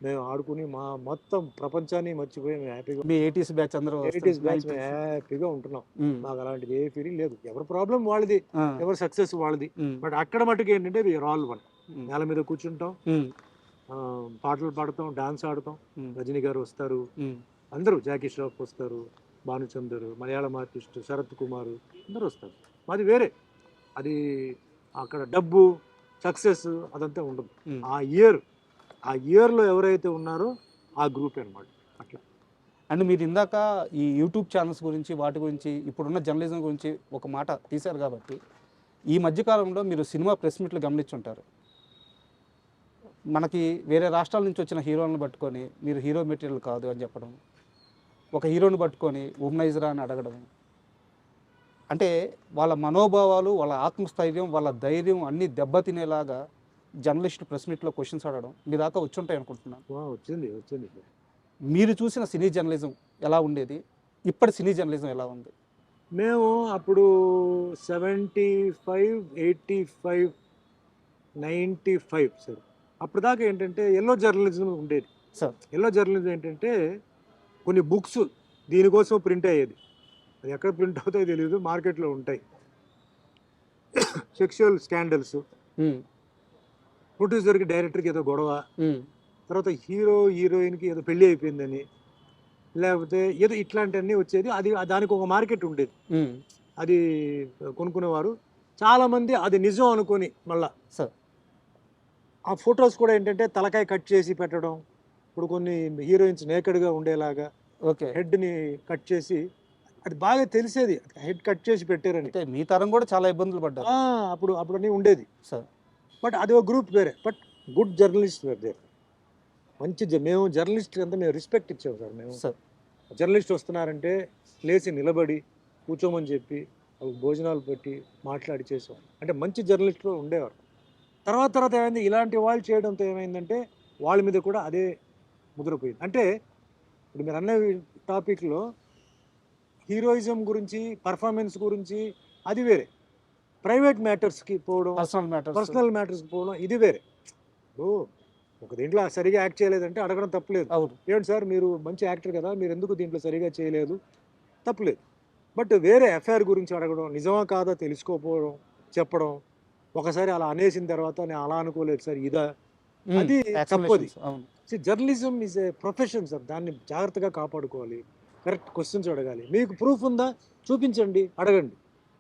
మేము ఆడుకుని మా మొత్తం ప్రపంచాన్ని మర్చిపోయి మేము హ్యాపీగా మీ 80s బ్యాచ్ అందరూ 80s బ్యాచ్ మేము హ్యాపీగా ఉంటున్నాం. మాకు అలాంటిది ఏ ఫీలింగ్ లేదు. ఎవరి ప్రాబ్లం వాళ్ళది, ఎవరి సక్సెస్ వాళ్ళది. బట్ అక్కడ మటుకు ఏంటంటే వీఆర్ ఆల్ వన్. నేల మీద కూర్చుంటాం, పాటలు పాడతాం, డాన్స్ ఆడతాం. రజనీ గారు వస్తారు, అందరూ జాకీ ష్రాఫ్ వస్తారు, భానుచందర్, మలయాళం ఆర్టిస్ట్ శరత్ కుమార్ అందరూ వస్తారు. మాది వేరే. అది అక్కడ డబ్బు సక్సెస్ అదంతా ఉండదు. ఆ ఇయర్లో ఎవరైతే ఉన్నారో ఆ గ్రూప్ అనమాట. అట్లా. అండ్ మీరు ఇందాక ఈ యూట్యూబ్ ఛానల్స్ గురించి వాటి గురించి ఇప్పుడున్న జర్నలిజం గురించి ఒక మాట తీశారు కాబట్టి ఈ మధ్యకాలంలో మీరు సినిమా ప్రెస్ మీట్లు గమనించుంటారు. మనకి వేరే రాష్ట్రాల నుంచి వచ్చిన హీరోలను పట్టుకొని మీరు హీరో మెటీరియల్ కాదు అని చెప్పడం, ఒక హీరోని పట్టుకొని ఉమ్నైజరా అని అడగడం, అంటే వాళ్ళ మనోభావాలు, వాళ్ళ ఆత్మస్థైర్యం, వాళ్ళ ధైర్యం అన్నీ దెబ్బతినేలాగా జర్నలిస్టులు ప్రెస్ మీట్లో క్వశ్చన్స్ అడగడం మీ దాకా వచ్చుంటాయి అనుకుంటున్నాను. వచ్చింది. మీరు చూసిన సినీ జర్నలిజం ఎలా ఉండేది, ఇప్పటి సినీ జర్నలిజం ఎలా ఉంది? మేము అప్పుడు 75, 85, 95 సార్. అప్పుడు దాకా ఏంటంటే ఎల్లో జర్నలిజం ఉండేది. సార్ ఎల్లో జర్నలిజం ఏంటంటే కొన్ని బుక్స్ దీనికోసం ప్రింట్ అయ్యేది. అది ఎక్కడ ప్రింట్ అవుతాయో తెలియదు, మార్కెట్లో ఉంటాయి. సెక్షువల్ స్కాండల్స్, ప్రొడ్యూసర్కి డైరెక్టర్కి ఏదో గొడవ, తర్వాత హీరో హీరోయిన్కి ఏదో పెళ్ళి అయిపోయిందని, లేకపోతే ఏదో ఇట్లాంటివన్నీ వచ్చేది. అది దానికి ఒక మార్కెట్ ఉండేది, అది కొనుక్కునేవారు చాలామంది. అది నిజం అనుకొని మళ్ళా సార్ ఆ ఫొటోస్ కూడా ఏంటంటే తలకాయ కట్ చేసి పెట్టడం. ఇప్పుడు కొన్ని హీరోయిన్స్ నేకెడ్గా ఉండేలాగా ఓకే, హెడ్ని కట్ చేసి, అది బాగా తెలిసేది హెడ్ కట్ చేసి పెట్టారని. అంటే మీ తరం కూడా చాలా ఇబ్బందులు పడ్డారు. అప్పుడు అన్నీ ఉండేది సార్. బట్ అది ఒక గ్రూప్ వేరే. But good journalist were there. మంచి మేము జర్నలిస్ట్ అంతా మేము రెస్పెక్ట్ ఇచ్చాము సార్. మేము సార్ జర్నలిస్ట్ వస్తున్నారంటే లేచి నిలబడి కూర్చోమని చెప్పి భోజనాలు పెట్టి మాట్లాడి చేసేవారు. అంటే మంచి జర్నలిస్టులు ఉండేవారు. తర్వాత ఏమైంది, ఇలాంటి వాళ్ళు చేయడంతో ఏమైందంటే వాళ్ళ మీద కూడా అదే ముద్రపోయింది. అంటే ఇప్పుడు మీరు అన్న టాపిక్లో హీరోయిజం గురించి, పర్ఫార్మెన్స్ గురించి అది వేరే, ప్రైవేట్ మ్యాటర్స్కి పోవడం, పర్సనల్ మ్యాటర్స్కి పోవడం ఇది వేరే. ఒక దీంట్లో సరిగా యాక్ట్ చేయలేదంటే అడగడం తప్పులేదు. ఏంటి సార్ మీరు మంచి యాక్టర్ కదా, మీరు ఎందుకు దీంట్లో సరిగా చేయలేదు, తప్పులేదు. బట్ వేరే ఎఫ్ఐఆర్ గురించి అడగడం, నిజమా కాదా తెలుసుకోకపోవడం, చెప్పడం, ఒకసారి అలా అనేసిన తర్వాత నేను అలా అనుకోలేదు సార్ ఇదా, అది తప్పది. Journalism is a profession sir, దాన్ని జాగ్రత్తగా కాపాడుకోవాలి, కరెక్ట్ క్వశ్చన్స్ అడగాలి. మీకు ప్రూఫ్ ఉందా చూపించండి, అడగండి.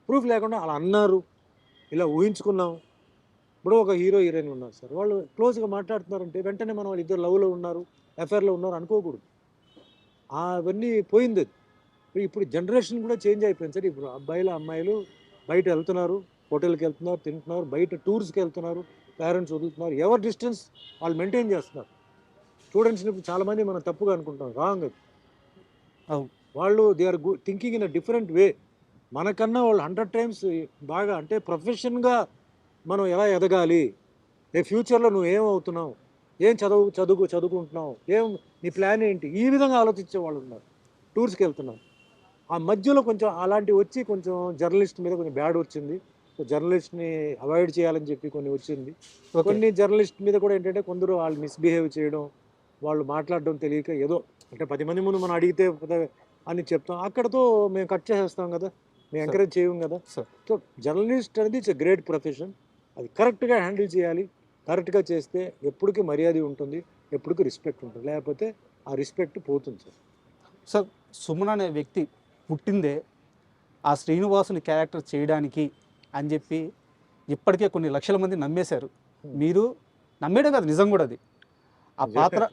ప్రూఫ్ లేకుండా అలా అన్నారు, ఇలా ఊహించుకున్నాం. ఇప్పుడు ఒక హీరో హీరోయిన్ ఉన్నారు సార్, వాళ్ళు క్లోజ్గా మాట్లాడుతున్నారంటే వెంటనే మనం వాళ్ళు ఇద్దరు లవ్లో ఉన్నారు, ఎఫ్ఐఆర్లో ఉన్నారు అనుకోకూడదు. అవన్నీ పోయింది. అది ఇప్పుడు జనరేషన్ కూడా చేంజ్ అయిపోయింది సార్. ఇప్పుడు అబ్బాయిలు అమ్మాయిలు బయట వెళ్తున్నారు, హోటల్కి వెళ్తున్నారు, తింటున్నారు, బయట టూర్స్కి వెళ్తున్నారు, పేరెంట్స్ వదులుతున్నారు, ఎవరి డిస్టెన్స్ వాళ్ళు మెయింటైన్ చేస్తున్నారు. స్టూడెంట్స్ని ఇప్పుడు చాలామంది మనం తప్పుగా అనుకుంటాం, రాంగ్ అది. వాళ్ళు they are thinking in a different way. మనకన్నా వాళ్ళు 100 times బాగా, అంటే ప్రొఫెషన్గా మనం ఎలా ఎదగాలి, ఫ్యూచర్లో నువ్వు ఏమవుతున్నావు, ఏం చదువుకుంటున్నావు, నీ ప్లాన్ ఏంటి, ఈ విధంగా ఆలోచించే వాళ్ళు ఉన్నారు. టూర్స్కి వెళ్తున్నాం, ఆ మధ్యలో కొంచెం అలాంటివి వచ్చి కొంచెం జర్నలిస్ట్ మీద కొంచెం బ్యాడ్ వచ్చింది. సో జర్నలిస్ట్ని అవాయిడ్ చేయాలని చెప్పి కొన్ని వచ్చింది. కొన్ని జర్నలిస్ట్ మీద కూడా ఏంటంటే కొందరు వాళ్ళు మిస్బిహేవ్ చేయడం, వాళ్ళు మాట్లాడడం తెలియక ఏదో, అంటే 10 మంది ముందు మనం అడిగితే అని చెప్తాం, అక్కడతో మేము కట్ చేసేస్తాం కదా, మేము ఎంకరేజ్ చేయం కదా. సో జర్నలిస్ట్ అనేది ఇట్స్ ఎ గ్రేట్ ప్రొఫెషన్. అది కరెక్ట్గా హ్యాండిల్ చేయాలి. కరెక్ట్గా చేస్తే ఎప్పటికీ మర్యాద ఉంటుంది, ఎప్పటికీ రెస్పెక్ట్ ఉంటుంది, లేకపోతే ఆ రెస్పెక్ట్ పోతుంది సార్. సార్ సుమన్ అనే వ్యక్తి పుట్టిందే ఆ శ్రీనివాసుని క్యారెక్టర్ చేయడానికి అని చెప్పి ఇప్పటికే కొన్ని లక్షల మంది నమ్మేశారు. మీరు నమ్మేయడం కాదు, నిజం కూడా అది. ఆ పాత్ర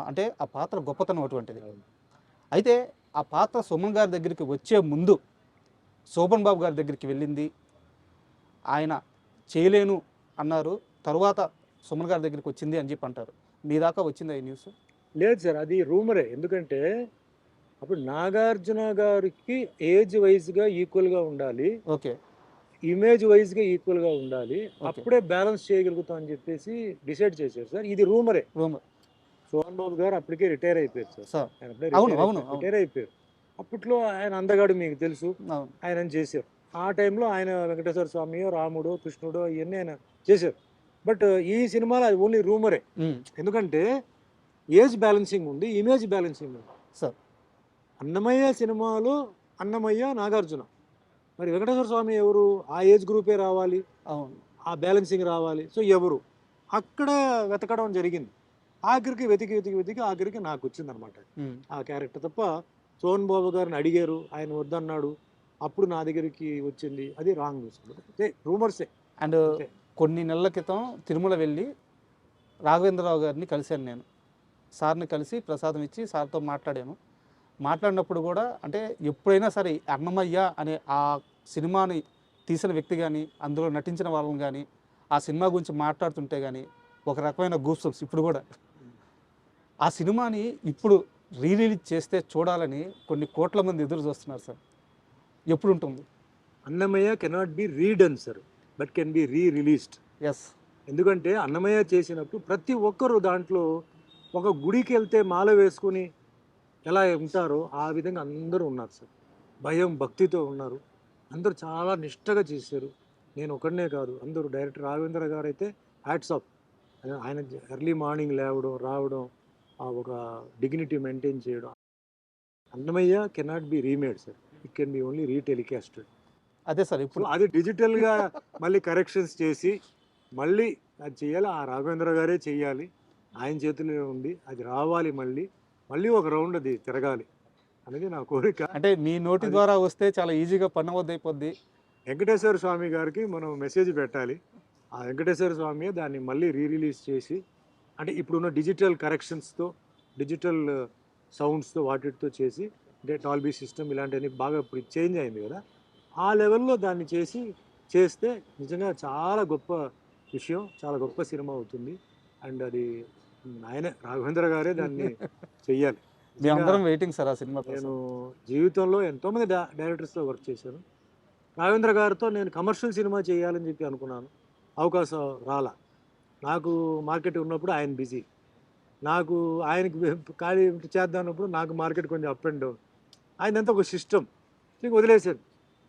అంటే ఆ పాత్ర గొప్పతనం అటువంటిది. అయితే ఆ పాత్ర సుమన్ గారి దగ్గరికి వచ్చే ముందు శోభన్ బాబు గారి దగ్గరికి వెళ్ళింది, ఆయన చేయలేను అన్నారు, తరువాత సుమన్ గారి దగ్గరికి వచ్చింది అని చెప్పి అంటారు. మీ దాకా వచ్చింది ఈ న్యూస్? లేదు సార్, అది రూమరే. ఎందుకంటే అప్పుడు నాగార్జున గారికి ఏజ్ వైజ్గా ఈక్వల్గా ఉండాలి, ఓకే, ఇమేజ్ వైజ్గా ఈక్వల్గా ఉండాలి, అప్పుడే బ్యాలెన్స్ చేయగలుగుతాం అని చెప్పేసి డిసైడ్ చేశారు సార్. ఇది రూమరే. సోహన్ బాబు గారు అప్పటికే రిటైర్ అయిపోయారు సార్. రిటైర్ అయిపోయారు. అప్పట్లో ఆయన అందగాడు మీకు తెలుసు, ఆయన చేశారు. ఆ టైంలో ఆయన వెంకటేశ్వర స్వామి, రాముడు, కృష్ణుడు ఇవన్నీ ఆయన చేశారు. బట్ ఈ సినిమాలో అది ఓన్లీ రూమరే. ఎందుకంటే ఏజ్ బ్యాలెన్సింగ్ ఉంది, ఇమేజ్ బ్యాలెన్సింగ్ ఉంది సార్. అన్నమయ్య సినిమాలో అన్నమయ్య, నాగార్జున, మరి వెంకటేశ్వర స్వామి ఎవరు, ఆ ఏజ్ గ్రూపే రావాలి, ఆ బ్యాలెన్సింగ్ రావాలి. సో ఎవరు అక్కడ వెతకడం జరిగింది. ఆఖరికి వెతికి ఆఖరికి నాకు వచ్చిందనమాట ఆ క్యారెక్టర్. తప్ప సోహన్ బాబు గారిని అడిగారు, ఆయన వద్దన్నాడు, అప్పుడు నా దగ్గరికి వచ్చింది. అది రాంగ్ న్యూస్, రూమర్సే. అండ్ కొన్ని నెలల క్రితం తిరుమల వెళ్ళి రాఘవేంద్రరావు గారిని కలిశాను నేను. సార్ని కలిసి ప్రసాదం ఇచ్చి సార్తో మాట్లాడినప్పుడు కూడా, అంటే ఎప్పుడైనా సరే అన్నమయ్య అనే ఆ సినిమాని తీసిన వ్యక్తి కానీ, అందులో నటించిన వాళ్ళని కానీ, ఆ సినిమా గురించి మాట్లాడుతుంటే కానీ ఒక రకమైన గూస్బంప్స్. ఇప్పుడు కూడా ఆ సినిమాని ఇప్పుడు రిలీజ్ చేస్తే చూడాలని కొన్ని కోట్ల మంది ఎదురు చూస్తున్నారు సార్. ఎప్పుడు ఉంటుంది? Annamayya cannot be redone sir, but can be rereleased. Yes. ఎందుకంటే అన్నమయ్య చేసినప్పుడు ప్రతి ఒక్కరు దాంట్లో ఒక గుడికి వెళ్తే మాల వేసుకుని ఎలా ఉంటారో ఆ విధంగా అందరూ ఉన్నారు సార్. భయం భక్తితో ఉన్నారు, అందరూ చాలా నిష్టగా చేశారు. నేను ఒకడనే కాదు, అందరూ. డైరెక్టర్ రాఘవేంద్ర గారు అయితే హ్యాట్స్ ఆఫ్. ఆయన ఎర్లీ మార్నింగ్ లేవడం రావడం, ఆ ఒక డిగ్నిటీ మెయింటైన్ చేయడం. Annamayya cannot be remade sir, it can be only retelecasted. అదే సార్ సో ఇప్పుడు అది డిజిటల్గా మళ్ళీ కరెక్షన్స్ చేసి మళ్ళీ అది చేయాలి. ఆ రాఘవేంద్ర గారే చేయాలి, ఆయన చేతిలో ఉంది. అది రావాలి, మళ్ళీ మళ్ళీ ఒక రౌండ్ అది తిరగాలి అనేది నా కోరిక. అంటే మీ నోటి ద్వారా వస్తే చాలా ఈజీగా పని అయిపోద్ది. వెంకటేశ్వర స్వామి గారికి మనం మెసేజ్ పెట్టాలి. ఆ వెంకటేశ్వర స్వామి దాన్ని మళ్ళీ రీరిలీజ్ చేసి, అంటే ఇప్పుడున్న డిజిటల్ కరెక్షన్స్తో, డిజిటల్ సౌండ్స్తో, వాటితో చేసి, అంటే డాల్బీ సిస్టమ్ ఇలాంటివన్నీ బాగా ఇప్పుడు చేంజ్ అయింది కదా, ఆ లెవెల్లో దాన్ని చేస్తే నిజంగా చాలా గొప్ప విషయం, చాలా గొప్ప సినిమా అవుతుంది. అండ్ అది ఆయనే రాఘవేంద్ర గారే దాన్ని చెయ్యాలి. మేమందరం వెయిటింగ్ సార్ ఆ సినిమా కోసం. నేను జీవితంలో ఎంతోమంది డైరెక్టర్స్తో వర్క్ చేశాను. రాఘవేంద్ర గారితో నేను కమర్షియల్ సినిమా చేయాలని చెప్పి అనుకున్నాను, అవకాశం రాలా. నాకు మార్కెట్ ఉన్నప్పుడు ఆయన బిజీ, నాకు ఆయనకి ఖాళీ చేద్దాం అన్నప్పుడు నాకు మార్కెట్ కొంచెం అప్ అండ్ డౌన్. ఆయనంతా ఒక సిస్టమ్ వదిలేసాను,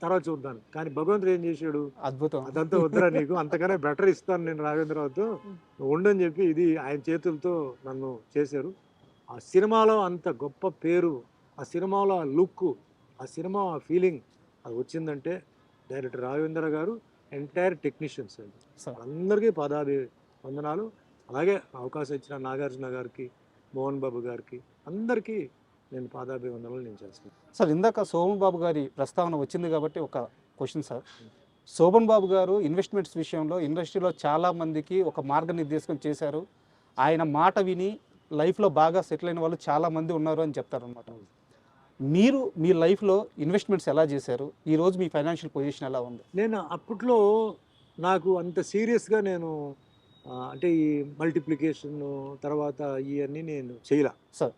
తర్వాత చూద్దాం. కానీ భగవంతుడు ఏం చేశాడు, అద్భుతం. అదంతా వద్దురా నీకు, అంతకన్నా బెటర్ ఇస్తాను నేను రాఘవేంద్రరావుతో, నువ్వు ఉండని చెప్పి ఇది ఆయన చేతులతో నన్ను చేశారు. ఆ సినిమాలో అంత గొప్ప పేరు, ఆ సినిమాలో ఆ లుక్, ఆ సినిమా ఆ ఫీలింగ్ అది వచ్చిందంటే డైరెక్టర్ రాఘవేంద్ర గారు, ఎంటైర్ టెక్నీషియన్స్ అండి, అందరికీ వందనాలు. అలాగే అవకాశం ఇచ్చిన నాగార్జున గారికి, మోహన్ బాబు గారికి, అందరికీ నేను పాదాభివందనాలు నేను చేస్తాను. సార్ ఇందాక శోభన్ బాబు గారి ప్రస్తావన వచ్చింది కాబట్టి ఒక క్వశ్చన్ సార్. శోభన్ బాబు గారు ఇన్వెస్ట్మెంట్స్ విషయంలో ఇండస్ట్రీలో చాలామందికి ఒక మార్గనిర్దేశం చేశారు. ఆయన మాట విని లైఫ్లో బాగా సెటిల్ అయిన వాళ్ళు చాలామంది ఉన్నారు అని చెప్తారనమాట. మీరు మీ లైఫ్లో ఇన్వెస్ట్మెంట్స్ ఎలా చేశారు? ఈరోజు మీ ఫైనాన్షియల్ పొజిషన్ ఎలా ఉంది? నేను అప్పట్లో నాకు అంత సీరియస్గా నేను అంటే ఈ మల్టిప్లికేషన్ తర్వాత ఇవన్నీ నేను చేయలే సార్.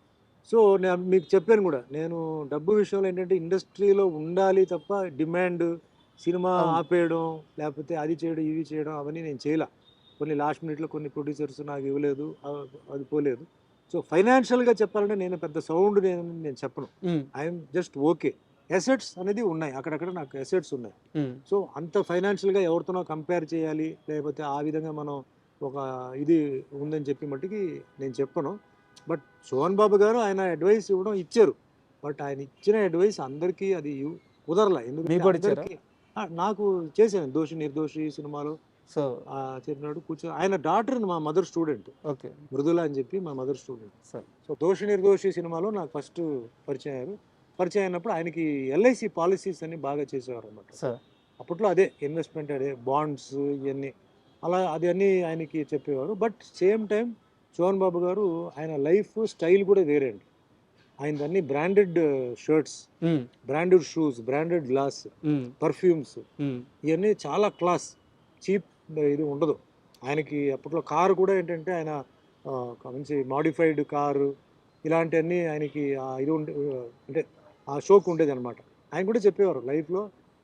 సో నేను మీకు చెప్పాను కూడా, నేను డబ్బు విషయంలో ఏంటంటే ఇండస్ట్రీలో ఉండాలి తప్ప డిమాండ్, సినిమా ఆపేయడం, లేకపోతే అది చేయడం ఇవి చేయడం అవన్నీ నేను చేయలే. కొన్ని లాస్ట్ మినిట్లో కొన్ని ప్రొడ్యూసర్స్ నాకు ఇవ్వలేదు, అది పోలేదు. సో ఫైనాన్షియల్గా చెప్పాలంటే నేను పెద్ద సౌండ్ నేను చెప్పను, ఐఎమ్ జస్ట్ ఓకే. అసెట్స్ అనేది ఉన్నాయి, అక్కడక్కడ నాకు అసెట్స్ ఉన్నాయి. సో అంత ఫైనాన్షియల్గా ఎవరితోనో కంపేర్ చేయాలి, లేకపోతే ఆ విధంగా మనం ఒక ఇది ఉందని చెప్పి మట్టుకి నేను చెప్పను. బట్ సోహన్ బాబు గారు ఆయన అడ్వైస్ ఇచ్చారు, బట్ ఆయన ఇచ్చిన అడ్వైస్ అందరికీ అది కుదరలే. ఎందుకంటే నాకు చేశాను దోషి నిర్దోషి సినిమాలో, సో చెప్పినాడు కూర్చో. ఆయన డాక్టర్ మా మదర్ స్టూడెంట్, ఓకే, మృదుల అని చెప్పి మా మదర్ స్టూడెంట్. సార్. సో దోషి నిర్దోషి సినిమాలో నాకు ఫస్ట్ పరిచయం అయినప్పుడు ఆయనకి ఎల్ఐసి పాలసీస్ అన్ని బాగా చేసేవారు అనమాట. అప్పట్లో అదే ఇన్వెస్ట్మెంట్, అదే బాండ్స్ ఇవన్నీ అలా అది అన్నీ ఆయనకి చెప్పేవారు. బట్ సేమ్ టైం సోహన్ బాబు గారు ఆయన లైఫ్ స్టైల్ కూడా వేరే అండి. ఆయనది అన్ని branded shirts, branded shoes, branded glass, perfumes, ఇవన్నీ చాలా క్లాస్, చీప్ ఇది ఉండదు ఆయనకి. అప్పట్లో కారు కూడా ఏంటంటే ఆయన మంచి మాడిఫైడ్ కారు ఇలాంటివన్నీ ఆయనకి ఇది అంటే ఆ షోక్ ఉండేది అనమాట. ఆయన కూడా చెప్పేవారు లైఫ్లో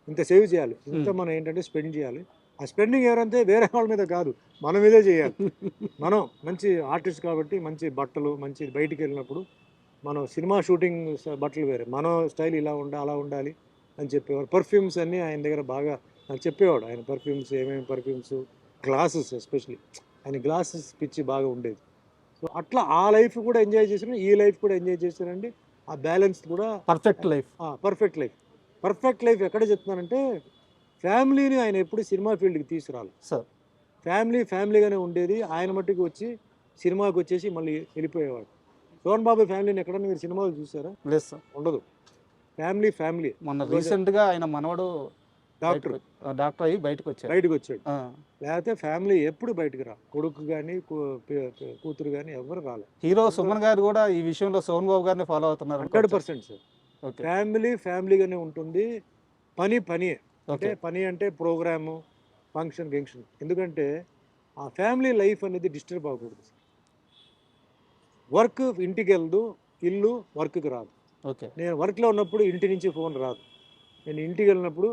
ఇంత సేవ్ చేయాలి, ఇంత మనం ఏంటంటే స్పెండ్ చేయాలి. ఆ స్పెండింగ్ ఎవరంటే వేరే వాళ్ళ మీద కాదు, మన మీదే చేయాలి. మనం మంచి ఆర్టిస్ట్ కాబట్టి మంచి బట్టలు, మంచి బయటికి వెళ్ళినప్పుడు మనం సినిమా షూటింగ్ బట్టలు వేరే, మన స్టైల్ ఇలా అలా ఉండాలి అని చెప్పేవారు. పర్ఫ్యూమ్స్ అన్నీ ఆయన దగ్గర బాగా నాకు చెప్పేవాడు. ఆయన పర్ఫ్యూమ్స్, ఏమేమి పర్ఫ్యూమ్స్, గ్లాసెస్ ఎస్పెషలీ ఆయన గ్లాసెస్ పిచ్చి బాగా ఉండేది. సో అట్లా ఆ లైఫ్ కూడా ఎంజాయ్ చేశాను, ఈ లైఫ్ కూడా ఎంజాయ్ చేశానండి. ఆ బ్యాలెన్స్ కూడా పర్ఫెక్ట్ లైఫ్. పర్ఫెక్ట్ లైఫ్ ఎక్కడ చెప్తున్నానంటే, ఫ్యామిలీని ఆయన ఎప్పుడు సినిమా ఫీల్డ్కి తీసుకురాలి సార్. ఫ్యామిలీగానే ఉండేది. ఆయన మట్టుకు వచ్చి సినిమాకి వచ్చేసి మళ్ళీ వెళ్ళిపోయేవాడు. సోహన్ బాబు ఫ్యామిలీని ఎక్కడన్నా మీరు సినిమాలు చూసారా? లేదు సార్, ఉండదు. ఫ్యామిలీ. మొన్న రీసెంట్గా ఆయన మనవడు డాక్టర్ అయ్యి బయటకు వచ్చాడు. లేకపోతే ఫ్యామిలీ ఎప్పుడు బయటకు రా, కొడుకు కానీ కూతురు కానీ ఎవరు రాలేదు. హీరో సుమన్ గారు కూడా ఈ విషయంలో సోహన్ బాబు గారిని ఫాలో అవుతున్నారు. 100% సార్. ఫ్యామిలీగానే ఉంటుంది. పని అంటే పని అంటే ప్రోగ్రాము, ఫంక్షన్. ఎందుకంటే ఆ ఫ్యామిలీ లైఫ్ అనేది డిస్టర్బ్ అవ్వకూడదు. వర్క్ ఇంటికి వెళ్దు, ఇల్లు వర్క్కి రాదు. ఓకే, నేను వర్క్లో ఉన్నప్పుడు ఇంటి నుంచి ఫోన్ రాదు. నేను ఇంటికి వెళ్ళినప్పుడు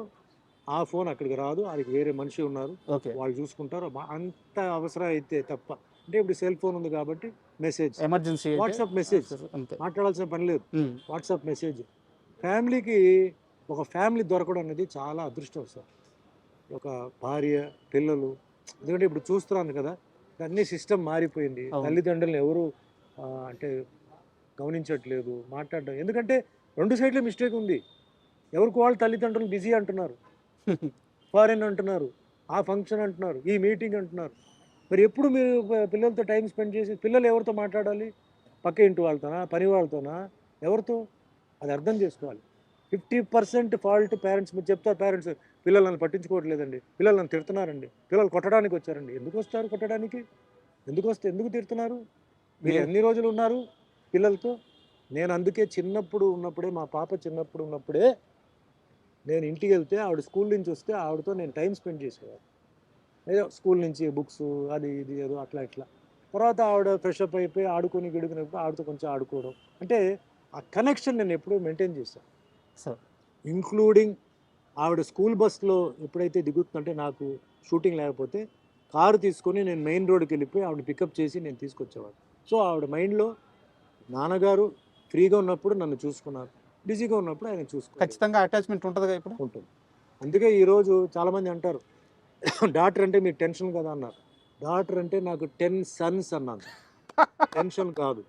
ఆ ఫోన్ అక్కడికి రాదు, అది వేరే మనిషి ఉన్నారు, ఓకే. వాళ్ళు చూసుకుంటారు. అంత అవసరం అయితే తప్ప. అంటే ఇప్పుడు సెల్ ఫోన్ ఉంది కాబట్టి మెసేజ్, ఎమర్జెన్సీ అయితే వాట్సాప్ మెసేజ్, అంతే. మాట్లాడాల్సిన పని లేదు, వాట్సాప్ మెసేజ్. ఫ్యామిలీకి ఒక ఫ్యామిలీ దొరకడం అనేది చాలా అదృష్టం సార్. ఒక భార్య, పిల్లలు. ఎందుకంటే ఇప్పుడు చూస్తున్నాను కదా, అన్ని సిస్టమ్ మారిపోయింది. అవును. తల్లిదండ్రులను ఎవరు అంటే గమనించట్లేదు, మాట్లాడడం. ఎందుకంటే రెండు సైడ్ల మిస్టేక్ ఉంది. ఎవరికి వాళ్ళు తల్లిదండ్రులు బిజీ అంటున్నారు, ఫారెన్ అంటున్నారు, ఆ ఫంక్షన్ అంటున్నారు, ఈ మీటింగ్ అంటున్నారు. మరి ఎప్పుడు మీరు పిల్లలతో టైం స్పెండ్ చేసి, పిల్లలు ఎవరితో మాట్లాడాలి? పక్క ఇంటి వాళ్ళతోనా, పని వాళ్ళతోనా, ఎవరితో? అది అర్థం చేసుకోవాలి. 50% ఫాల్ట్ పేరెంట్స్. మీరు చెప్తారు పేరెంట్స్, పిల్లలు నన్ను పట్టించుకోవట్లేదండి, పిల్లలు నన్ను తిడుతున్నారండి, పిల్లలు కొట్టడానికి వచ్చారండి. ఎందుకు వస్తారు కొట్టడానికి? ఎందుకు తిడుతున్నారు? మీరు ఎన్ని రోజులు ఉన్నారు పిల్లలతో? నేను అందుకే చిన్నప్పుడు ఉన్నప్పుడే, మా పాప చిన్నప్పుడు ఉన్నప్పుడే నేను ఇంటికి వెళ్తే, ఆవిడ స్కూల్ నుంచి వస్తే ఆవిడతో నేను టైం స్పెండ్ చేసేవాడు. ఏదో స్కూల్ నుంచి బుక్స్ అది ఇది ఏదో అట్లా ఇట్లా. తర్వాత ఆవిడ ఫ్రెష్ అప్ అయిపోయి ఆడుకొని గిడుకున్నప్పుడు ఆవిడతో కొంచెం ఆడుకోవడం. అంటే ఆ కనెక్షన్ నేను ఎప్పుడూ మెయింటైన్ చేశాను. సార్ ఇంక్లూడింగ్ ఆవిడ స్కూల్ బస్లో ఎప్పుడైతే దిగుతుందంటే, నాకు షూటింగ్ లేకపోతే కారు తీసుకొని నేను మెయిన్ రోడ్కి వెళ్ళిపోయి ఆవిడ పికప్ చేసి నేను తీసుకొచ్చేవాడు. సో ఆవిడ మైండ్లో నాన్నగారు ఫ్రీగా ఉన్నప్పుడు నన్ను చూసుకున్నారు, బిజీగా ఉన్నప్పుడు ఆయన చూసుకున్నారు. ఖచ్చితంగా అటాచ్మెంట్ ఉంటుందిగా ఇప్పుడు. ఉంటుంది. అందుకే ఈరోజు చాలామంది అంటారు, డాక్టర్ అంటే మీకు టెన్షన్ కదా అన్నారు. డాక్టర్ అంటే నాకు 10 సన్స్ అన్నాను. టెన్షన్ కాదు,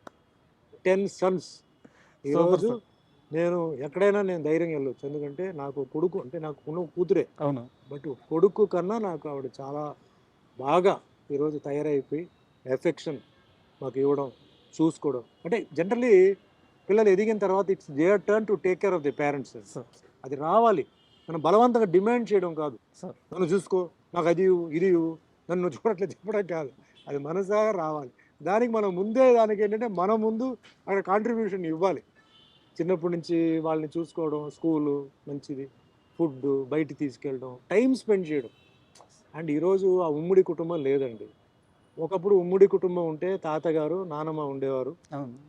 10 సన్స్. ఈరోజు నేను ఎక్కడైనా నేను ధైర్యంగా వెళ్ళొచ్చు. ఎందుకంటే నాకు కొడుకు అంటే, నాకు ఉన్న కూతురే, అవును. బట్ కొడుకు కన్నా నాకు ఆవిడ చాలా బాగా ఈరోజు తయారైపోయి ఎఫెక్షన్ మాకు ఇవ్వడం, చూసుకోవడం. అంటే జనరల్లీ పిల్లలు ఎదిగిన తర్వాత it's their turn to take care of the parents. అది రావాలి. మనం బలవంతంగా డిమాండ్ చేయడం కాదు. నన్ను చూసుకో, నాకు అది ఇది నన్ను చూడట్లేదు చెప్పడం కాదు, అది మనసాగా రావాలి. దానికి మనం ముందే, దానికి ఏంటంటే మనం ముందు అక్కడ కాంట్రిబ్యూషన్ ఇవ్వాలి. చిన్నప్పటి నుంచి వాళ్ళని చూసుకోవడం, స్కూలు మంచిది, ఫుడ్, బయటికి తీసుకెళ్ళడం, టైం స్పెండ్ చేయడం. అండ్ ఈరోజు ఆ ఉమ్మడి కుటుంబం లేదండి. ఒకప్పుడు ఉమ్మడి కుటుంబం ఉంటే తాతగారు, నానమ్మ ఉండేవారు.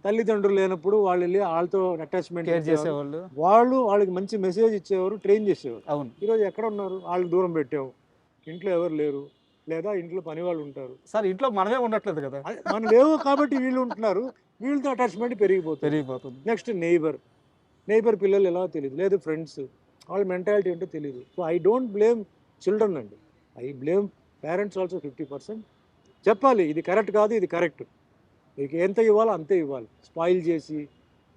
తల్లిదండ్రులు లేనప్పుడు వాళ్ళు వెళ్ళి వాళ్ళతో అటాచ్మెంట్ చేసేవాళ్ళు, వాళ్ళకి మంచి మెసేజ్ ఇచ్చేవారు, ట్రైన్ చేసేవారు. అవును. ఈరోజు ఎక్కడ ఉన్నారు? వాళ్ళకి దూరం పెట్టాము, ఇంట్లో ఎవరు లేరు, లేదా ఇంట్లో పని వాళ్ళు ఉంటారు. సార్ ఇంట్లో మనమే ఉండట్లేదు కదా, మనం లేవు కాబట్టి వీళ్ళు ఉంటున్నారు, వీళ్ళతో అటాచ్మెంట్ పెరిగిపోతుంది. నెక్స్ట్ నైబర్ పిల్లలు ఎలా తెలియదు, లేదు ఫ్రెండ్స్, వాళ్ళ మెంటాలిటీ ఏంటో తెలియదు. So I don't blame children అండి, ఐ బ్లేమ్ పేరెంట్స్ ఆల్సో 50%. చెప్పాలి ఇది కరెక్ట్ కాదు, ఇది కరెక్ట్, మీకు ఎంత ఇవ్వాలో అంతే ఇవ్వాలి. స్పాయిల్ చేసి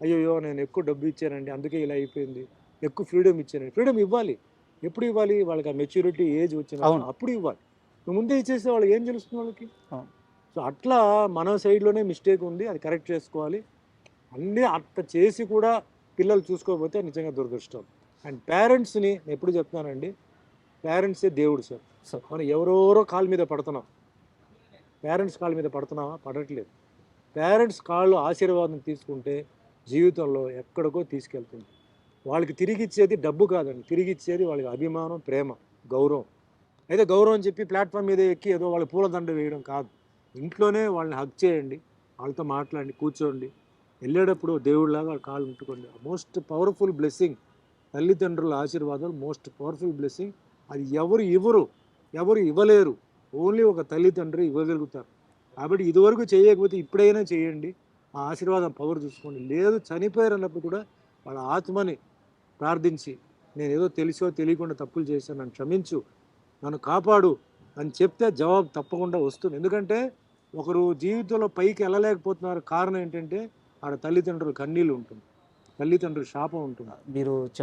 అయ్యో నేను ఎక్కువ డబ్బు ఇచ్చానండి అందుకే ఇలా అయిపోయింది, ఎక్కువ ఫ్రీడమ్ ఇచ్చానండి. ఫ్రీడమ్ ఇవ్వాలి. ఎప్పుడు ఇవ్వాలి? వాళ్ళకి ఆ మెచ్యూరిటీ ఏజ్ వచ్చిన అప్పుడు ఇవ్వాలి. నువ్వు ముందే ఇచ్చేస్తే వాళ్ళకి ఏం తెలుస్తుంది వాళ్ళకి? సో అట్లా మన సైడ్లోనే మిస్టేక్ ఉంది, అది కరెక్ట్ చేసుకోవాలి. అన్నీ అట్లా చేసి కూడా పిల్లలు చూసుకోకపోతే నిజంగా దురదృష్టం. అండ్ పేరెంట్స్ని ఎప్పుడు చెప్తానండి, పేరెంట్సే దేవుడు సార్. మనం ఎవరెవరో కాళ్ళ మీద పడుతున్నాం, పేరెంట్స్ కాళ్ళ మీద పడుతున్నామా? పడట్లేదు. పేరెంట్స్ కాళ్ళు ఆశీర్వాదం తీసుకుంటే జీవితంలో ఎక్కడికో తీసుకెళ్తుంది. వాళ్ళకి తిరిగి ఇచ్చేది డబ్బు కాదండి, తిరిగి ఇచ్చేది వాళ్ళకి అభిమానం, ప్రేమ, గౌరవం. అయితే గౌరవం చెప్పి ప్లాట్ఫామ్ మీద ఎక్కి ఏదో వాళ్ళకి పూలదండ వేయడం కాదు. ఇంట్లోనే వాళ్ళని హగ్ చేయండి, వాళ్ళతో మాట్లాడండి, కూర్చోండి, వెళ్ళేటప్పుడు దేవుడిలాగా వాళ్ళ కాళ్ళు ఉంటుకోండి. మోస్ట్ పవర్ఫుల్ బ్లెస్సింగ్ తల్లిదండ్రుల ఆశీర్వాదాలు, మోస్ట్ పవర్ఫుల్ బ్లెస్సింగ్. అది ఎవరు ఇవ్వలేరు, ఓన్లీ ఒక తల్లిదండ్రి ఇవ్వగలుగుతారు. కాబట్టి ఇదివరకు చేయకపోతే ఇప్పుడైనా చేయండి, ఆ ఆశీర్వాదం పవర్ చూసుకోండి. లేదు చనిపోయారు అన్నప్పుడు కూడా వాళ్ళ ఆత్మని ప్రార్థించి, నేను ఏదో తెలిసో తెలియకుండా తప్పులు చేశాను, నన్ను క్షమించు, నన్ను కాపాడు అని చెప్తే జవాబు తప్పకుండా వస్తుంది. ఎందుకంటే ఒకరు జీవితంలో పైకి వెళ్ళలేకపోతున్నారు, కారణం ఏంటంటే ఆడ తల్లిదండ్రుల కన్నీళ్ళు ఉంటుంది, తల్లిదండ్రుల శాపం ఉంటుంది. మీరు